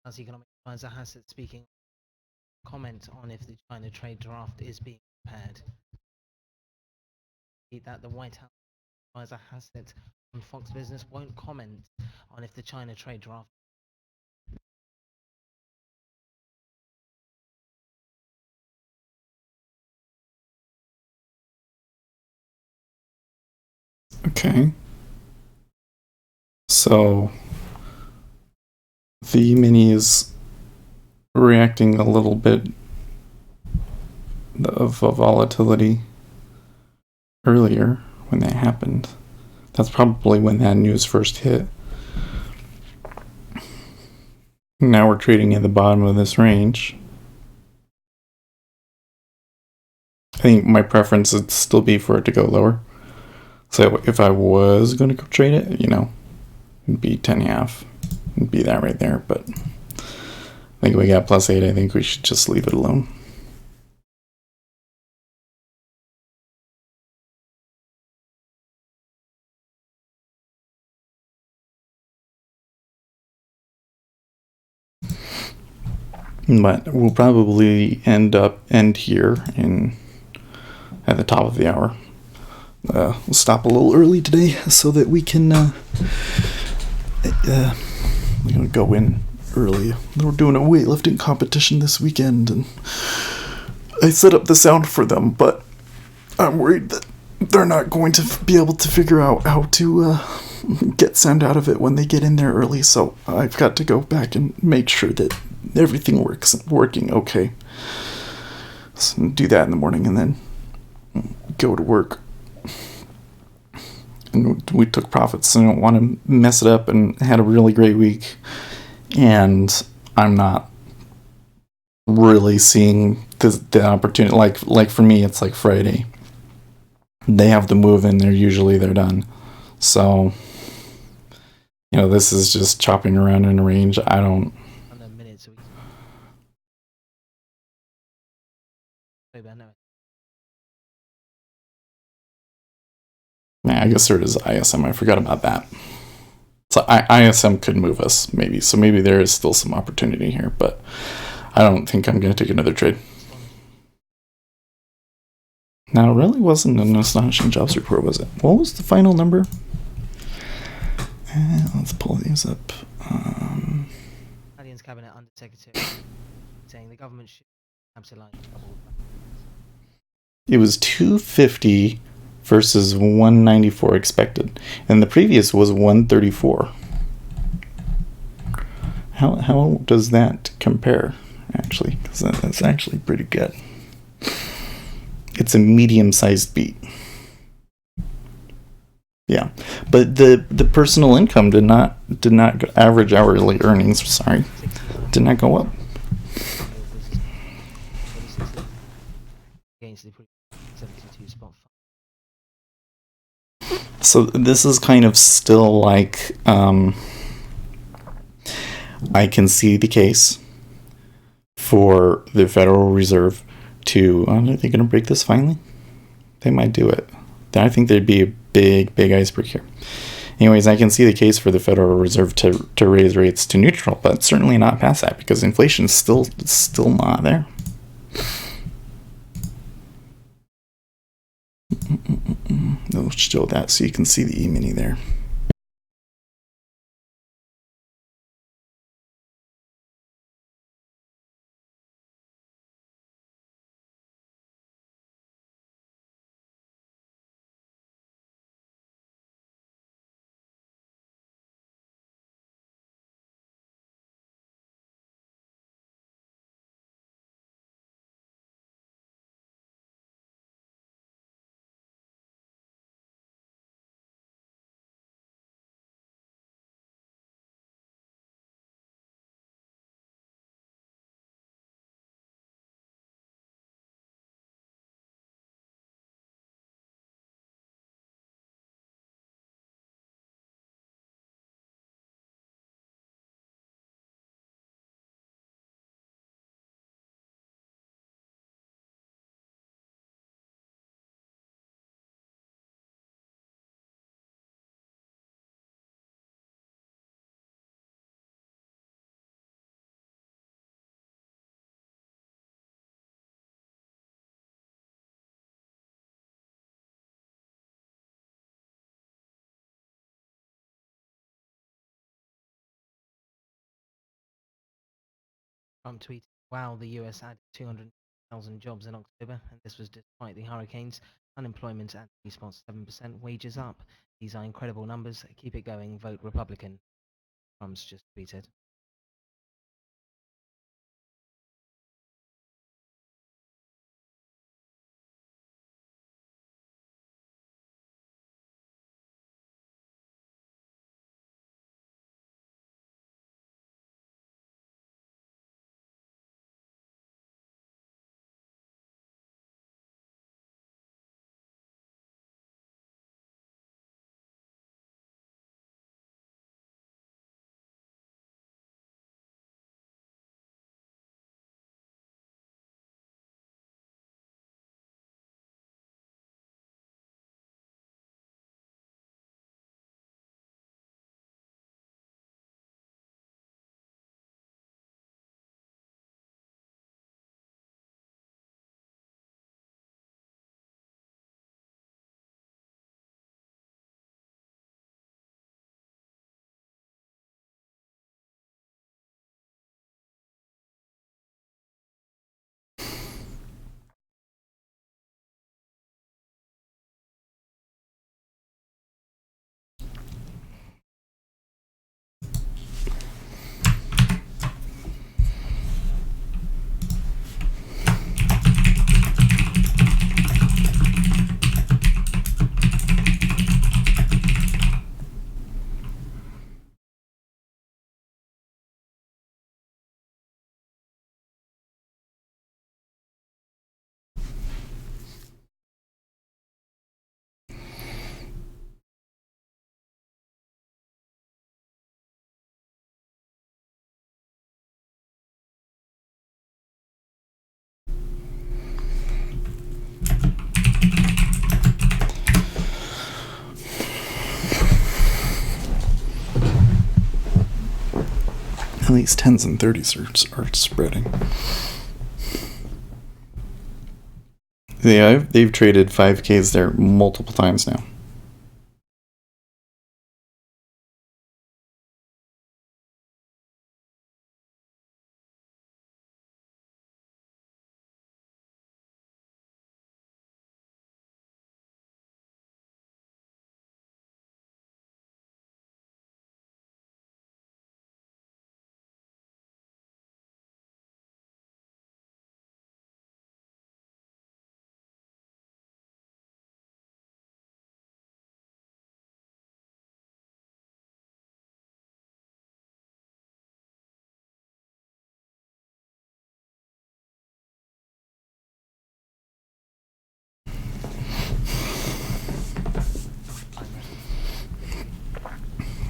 Speaker 4: as economic advisor Hassett speaking, comment on if the China trade draft is being prepared. That the White House advisor Hassett on Fox Business won't comment on if the China trade draft.
Speaker 1: Okay. So the E-mini is reacting a little bit of a volatility earlier when that happened. That's probably when that news first hit. Now we're trading at the bottom of this range. I think my preference would still be for it to go lower. So if I was going to go trade it, it'd be 10.5. It'd be that right there. But I think we got +8. I think we should just leave it alone. But we'll probably end here at the top of the hour. We'll stop a little early today so that we can go in early. We're doing a weightlifting competition this weekend, and I set up the sound for them, but I'm worried that they're not going to be able to figure out how to get sound out of it when they get in there early, so I've got to go back and make sure that everything working okay. So do that in the morning and then go to work. And we took profits, so I don't want to mess it up, and had a really great week. And I'm not really seeing the opportunity. Like for me, it's like Friday. They have the move in, they're done. So, this is just chopping around in a range. I don't. I guess there is ISM. I forgot about that. So ISM could move us, maybe. So maybe there is still some opportunity here, but I don't think I'm going to take another trade. Now, it really wasn't an astonishing jobs report, was it? What was the final number? Let's pull these up.
Speaker 4: Italian's cabinet undersecretary saying the government should capitalize.
Speaker 1: It was 250 versus 194 expected, and the previous was 134. How does that compare, actually? Because that's actually pretty good. It's a medium-sized beat. Yeah, but the personal income did not average hourly earnings. Sorry, did not go up. So this is kind of still like I can see the case for the Federal Reserve to. Are they going to break this finally? They might do it. I think there'd be a big iceberg here. Anyways, I can see the case for the Federal Reserve to raise rates to neutral, but certainly not past that because inflation is still not there. They'll show that so you can see the E-mini there.
Speaker 4: Trump tweeted, "Wow, the US added 200,000 jobs in October, and this was despite the hurricanes. Unemployment at 3.7%, wages up. These are incredible numbers. Keep it going. Vote Republican." Trump's just tweeted.
Speaker 1: At least 10s and 30s are spreading. Yeah, they've traded 5Ks there multiple times now.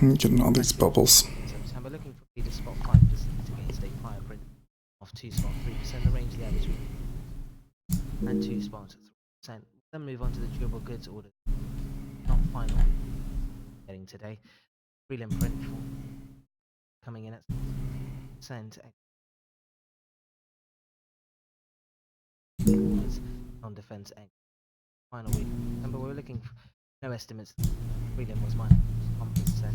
Speaker 1: I'm getting all these bubbles.
Speaker 4: September, looking for leader spot 5% against a prior print of 2.3%, the range of the average week, and 2.3%. Then move on to the durable goods order. Not final getting today. Prelim print coming in at percent. Non-defense final week. Remember, we were looking for no estimates. Prelim was minus 1%.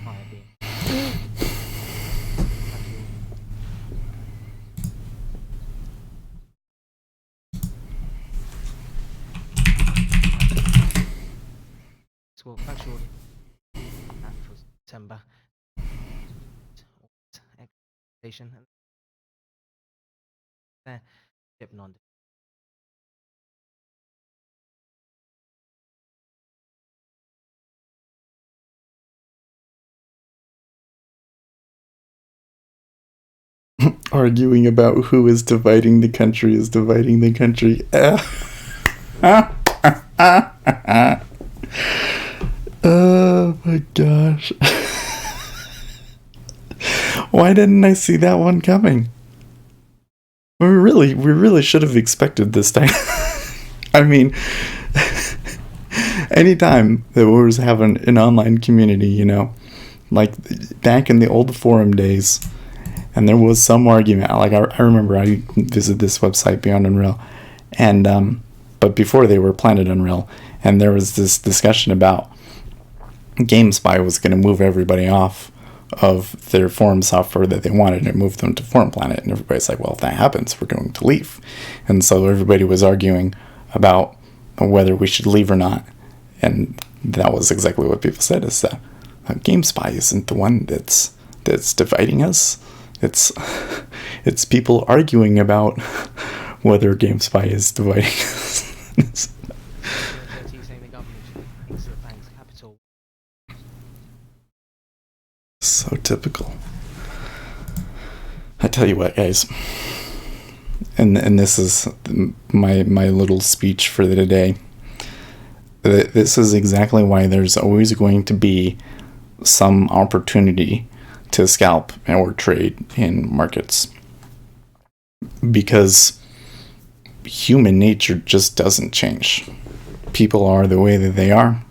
Speaker 4: Higher being. Well, factual for September expectation and there ship non.
Speaker 1: Arguing about who is dividing the country is dividing the country. Oh my gosh. Why didn't I see that one coming? We really should have expected this time. I mean, anytime that we was having an online community, you know, like back in the old forum days, and there was some argument. Like I remember I visited this website Beyond Unreal, and but before they were Planet Unreal, and there was this discussion about GameSpy was going to move everybody off of their forum software that they wanted and moved them to Forum Planet. And everybody's like, well, if that happens, we're going to leave. And so everybody was arguing about whether we should leave or not. And that was exactly what people said, is that GameSpy isn't the one that's dividing us. It's it's people arguing about whether GameSpy is dividing us.
Speaker 4: saying the government should increase the bank's capital.
Speaker 1: So typical. I tell you what, guys, and this is my little speech for the day. This is exactly why there's always going to be some opportunity to scalp or trade in markets, because human nature just doesn't change. People are the way that they are,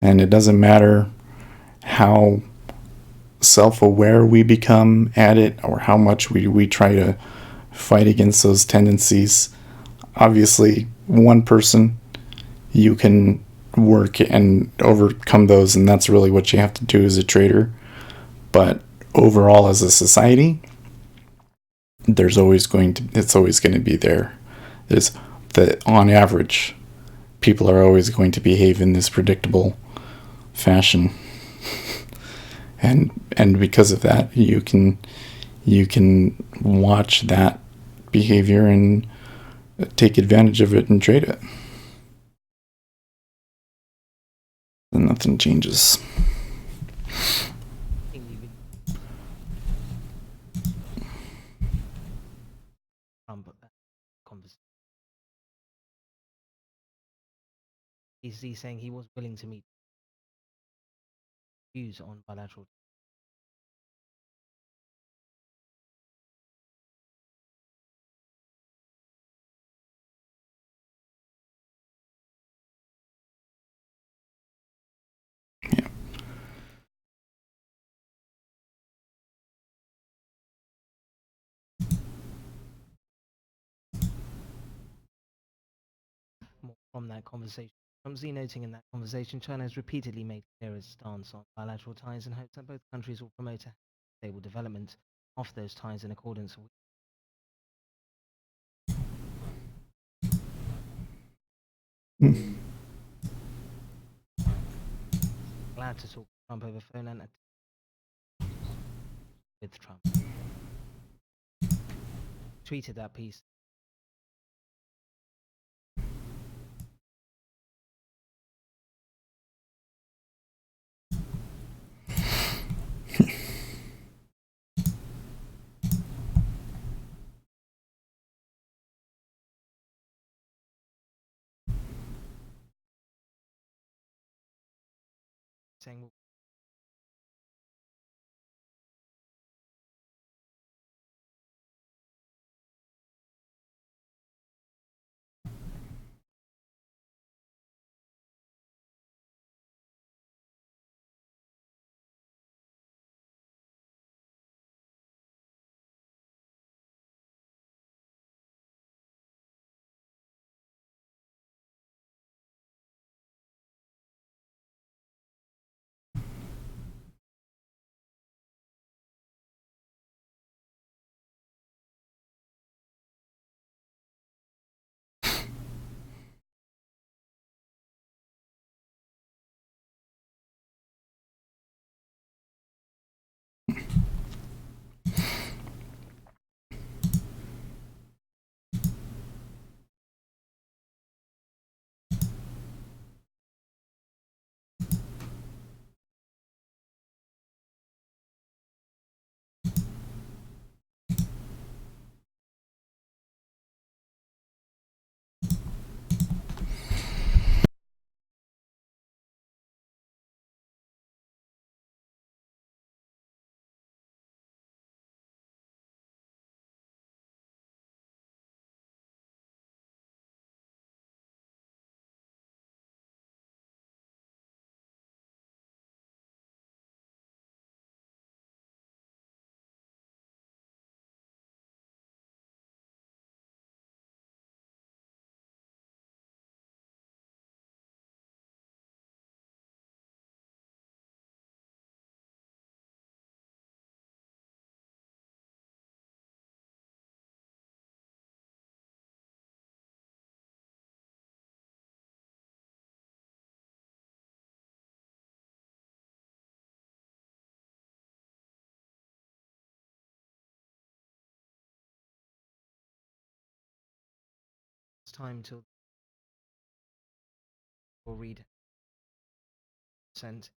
Speaker 1: and it doesn't matter how self-aware we become at it or how much we try to fight against those tendencies. Obviously, one person, you can work and overcome those, and that's really what you have to do as a trader. But overall, as a society, it's always going to be there. There's that on average, people are always going to behave in this predictable fashion. And because of that, you can watch that behavior and take advantage of it and trade it. And nothing changes.
Speaker 4: He's saying he was willing to meet views on bilateral.
Speaker 1: Yeah.
Speaker 4: More from that conversation. Rumsey noting in that conversation, China has repeatedly made clear its stance on bilateral ties and hopes that both countries will promote a stable development of those ties in accordance with. Glad to talk to Trump over phone and with Trump. Tweeted that piece. Saying, well, It's time till we'll read percent.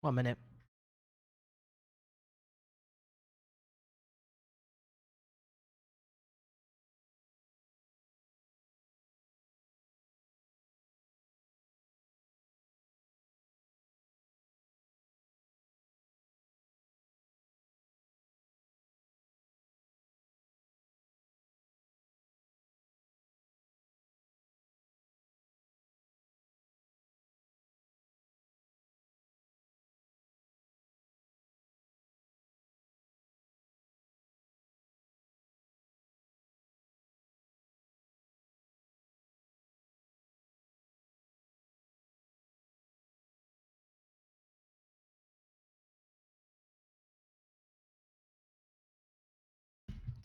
Speaker 4: One minute.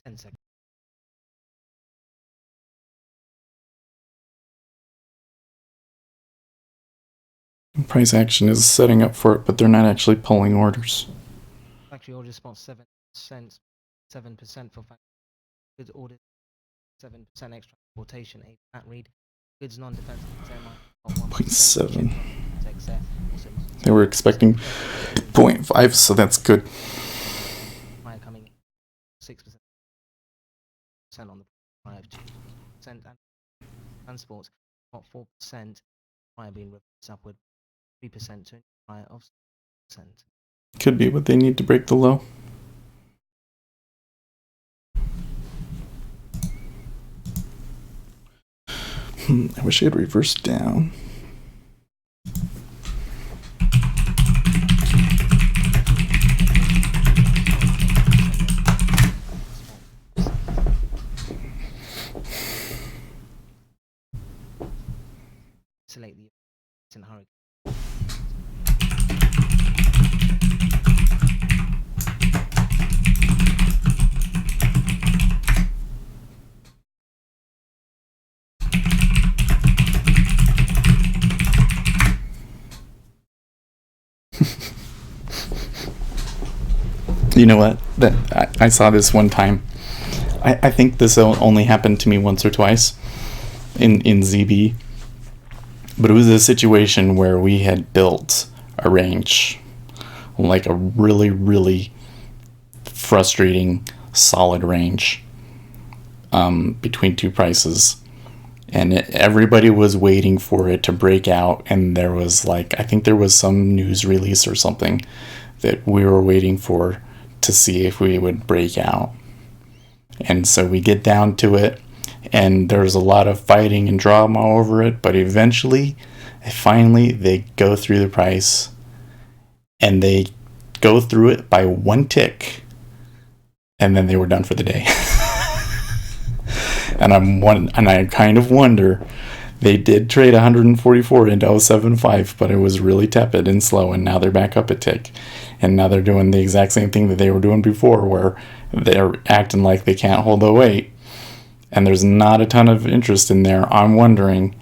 Speaker 4: Ten seconds.
Speaker 1: Price action is setting up for it, but they're not actually pulling orders.
Speaker 4: Factory order spot 7%, 7% for factory goods ordered, 7% extra quotation, 8 flat read. Goods non-defensive,
Speaker 1: 0.7. They were expecting 0.5, so that's good.
Speaker 4: Prior coming 6% on the prior of 2%, and transports about 4%, prior being reversed upward 3% to prior of 6%.
Speaker 1: Could be what they need to break the low. I wish I had reversed down.
Speaker 4: Select the in hurricane.
Speaker 1: You know what? I saw this one time. I think this only happened to me once or twice in ZB. But it was a situation where we had built a range, like a really, really frustrating, solid range between two prices. And everybody was waiting for it to break out. And there was I think there was some news release or something that we were waiting for to see if we would break out. And so we get down to it, and there's a lot of fighting and drama over it, but eventually, finally, they go through the price, and they go through it by one tick, and then they were done for the day. And I kind of wonder, they did trade 144 into 075, but it was really tepid and slow, and now they're back up a tick. And now they're doing the exact same thing that they were doing before, where they're acting like they can't hold the weight. and there's not a ton of interest in there. I'm wondering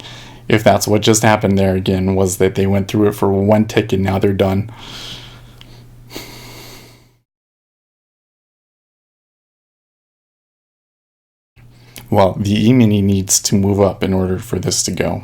Speaker 1: if that's what just happened there again, was that they went through it for one tick and now they're done. Well, the E-mini needs to move up in order for this to go.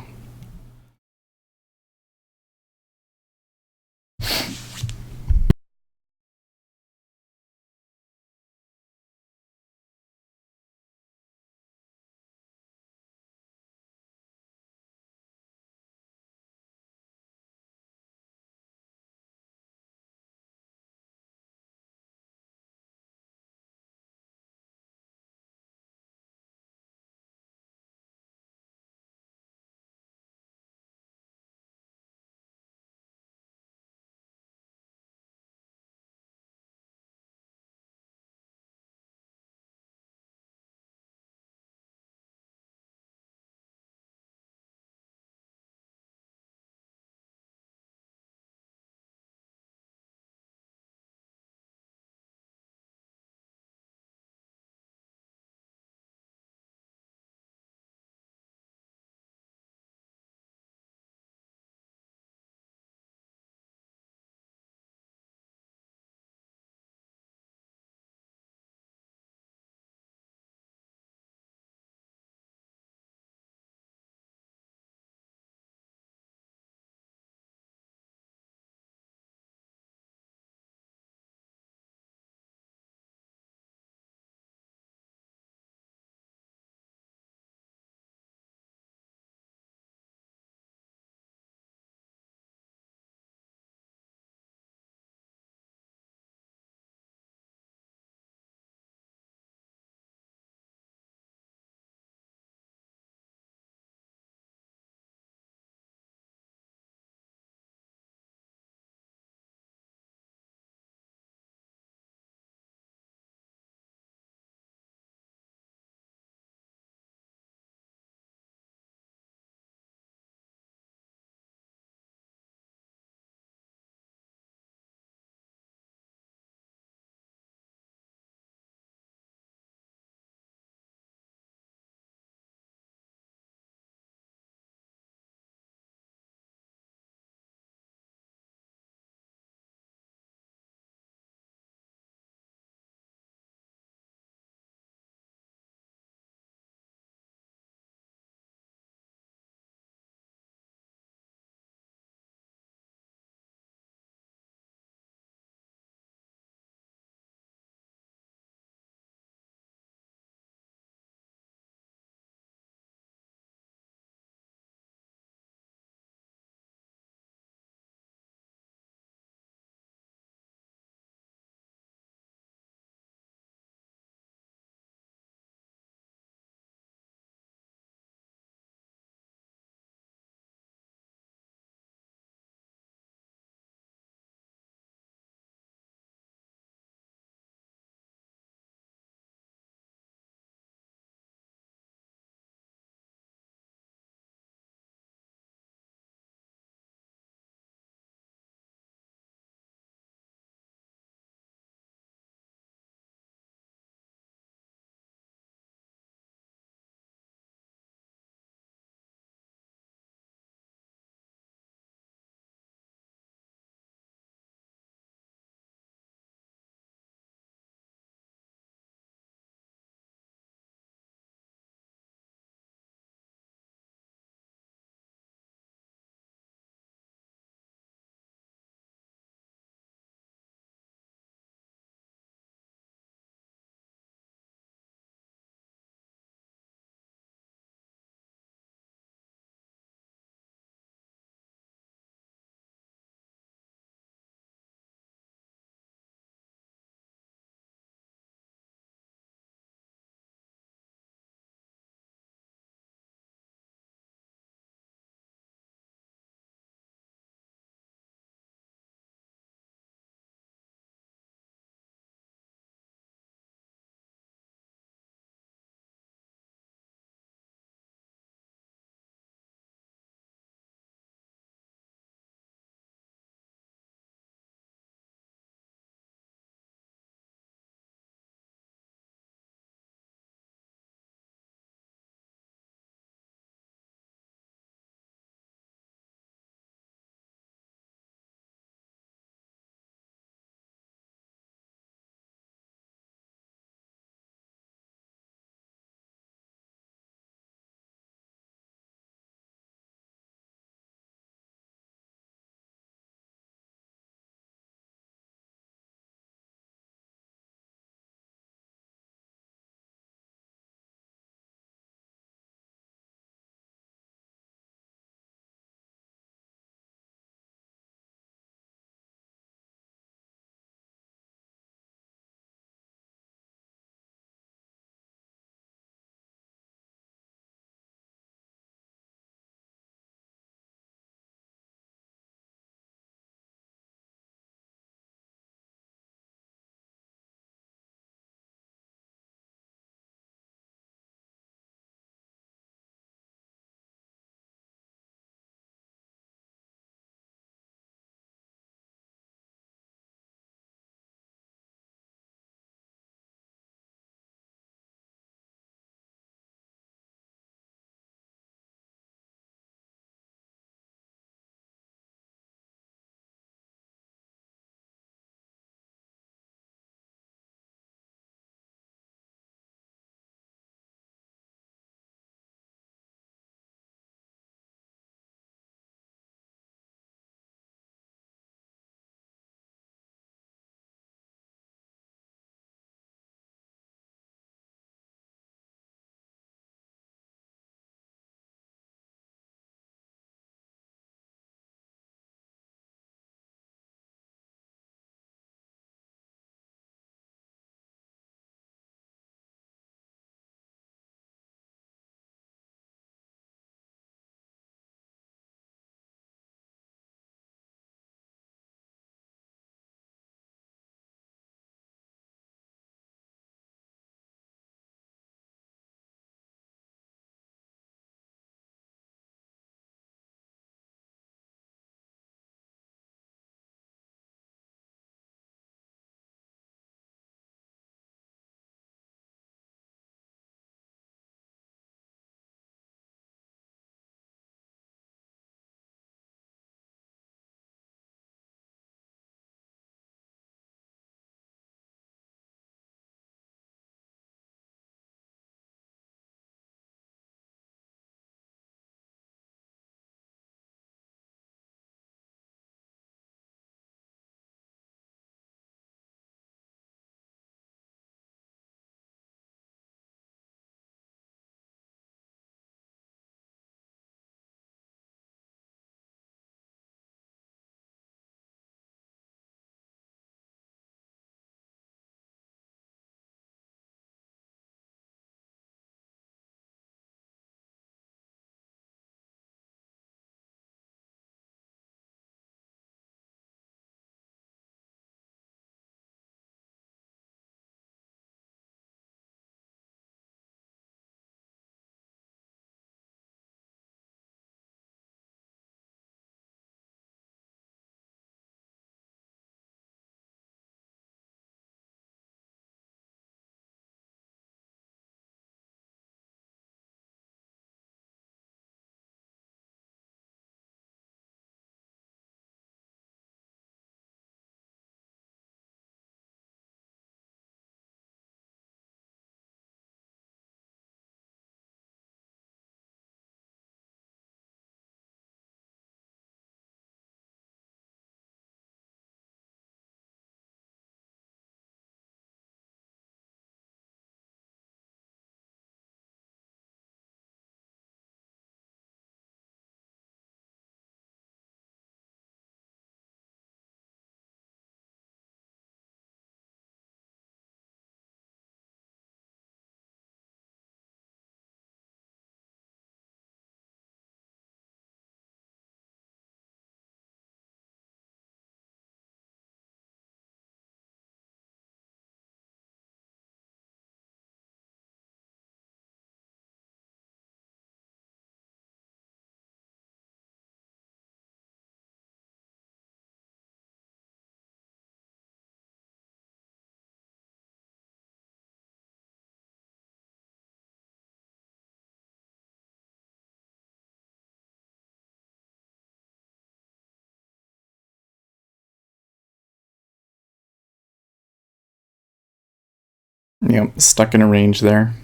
Speaker 1: Yep, stuck in a range there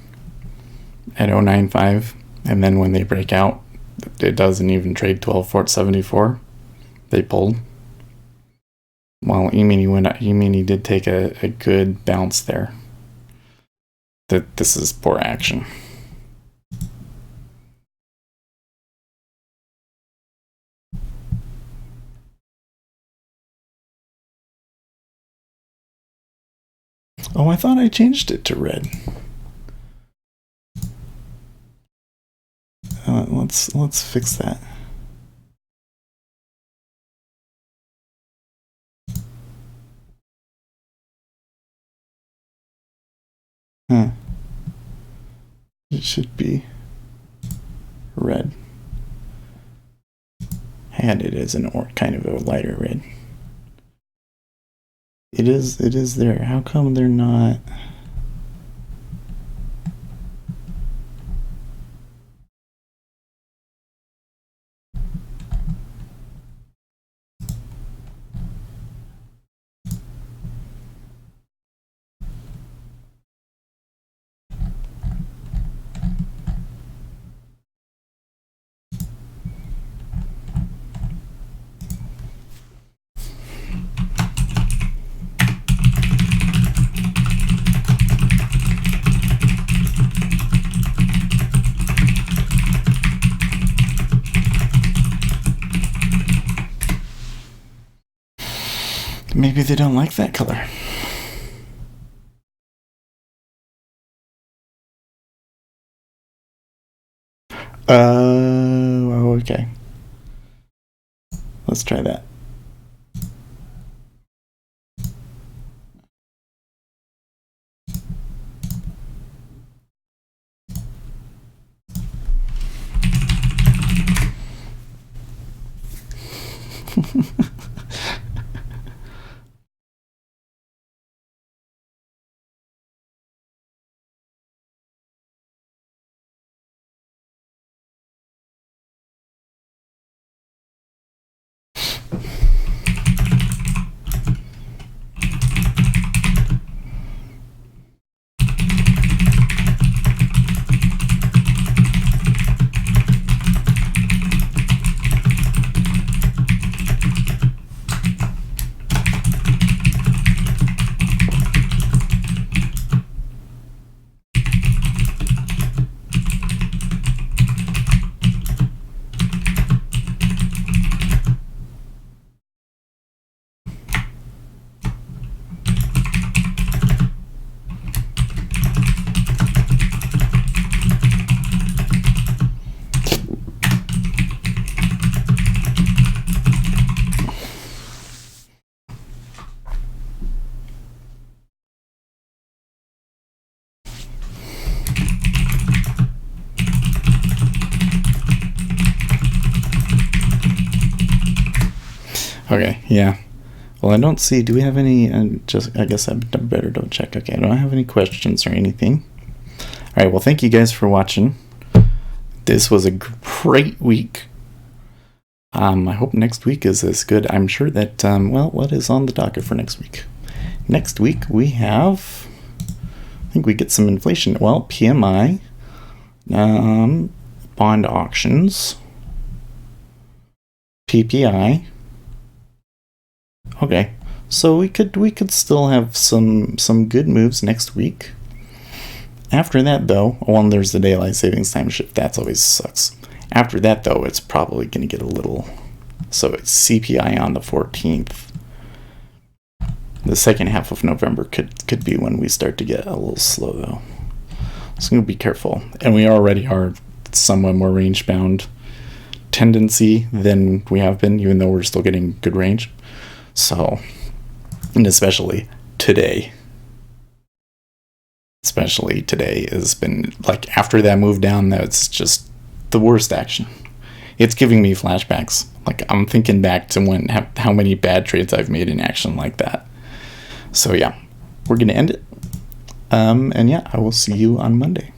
Speaker 1: at 0.95, and then when they break out, it doesn't even trade 12.74. They pulled. While E-mini did take a good bounce there. This is poor action. Oh, I thought I changed it to red. Let's fix that. Huh. It should be red. And it is kind of a lighter red. It is there. How come they're not? Maybe they don't like that color. Oh, okay. Let's try that. Okay, yeah. Well, I don't see. Do we have any? I guess I better double check. Okay, I don't have any questions or anything. All right. Well, thank you guys for watching. This was a great week. I hope next week is as good. I'm sure that. Well, what is on the docket for next week? Next week we have. I think we get some inflation. Well, PMI, bond auctions, PPI. Okay, so we could still have some good moves next week. After that, though, there's the daylight savings time shift. That always sucks. After that, though, it's probably going to get a little. So it's CPI on the 14th. The second half of November could be when we start to get a little slow, though. So be careful. And we already are somewhat more range bound tendency than we have been, even though we're still getting good range. So, and especially today has been like after that move down, that's just the worst action. It's giving me flashbacks. Like I'm thinking back to how many bad trades I've made in action like that. So yeah, we're gonna end it. And yeah, I will see you on Monday.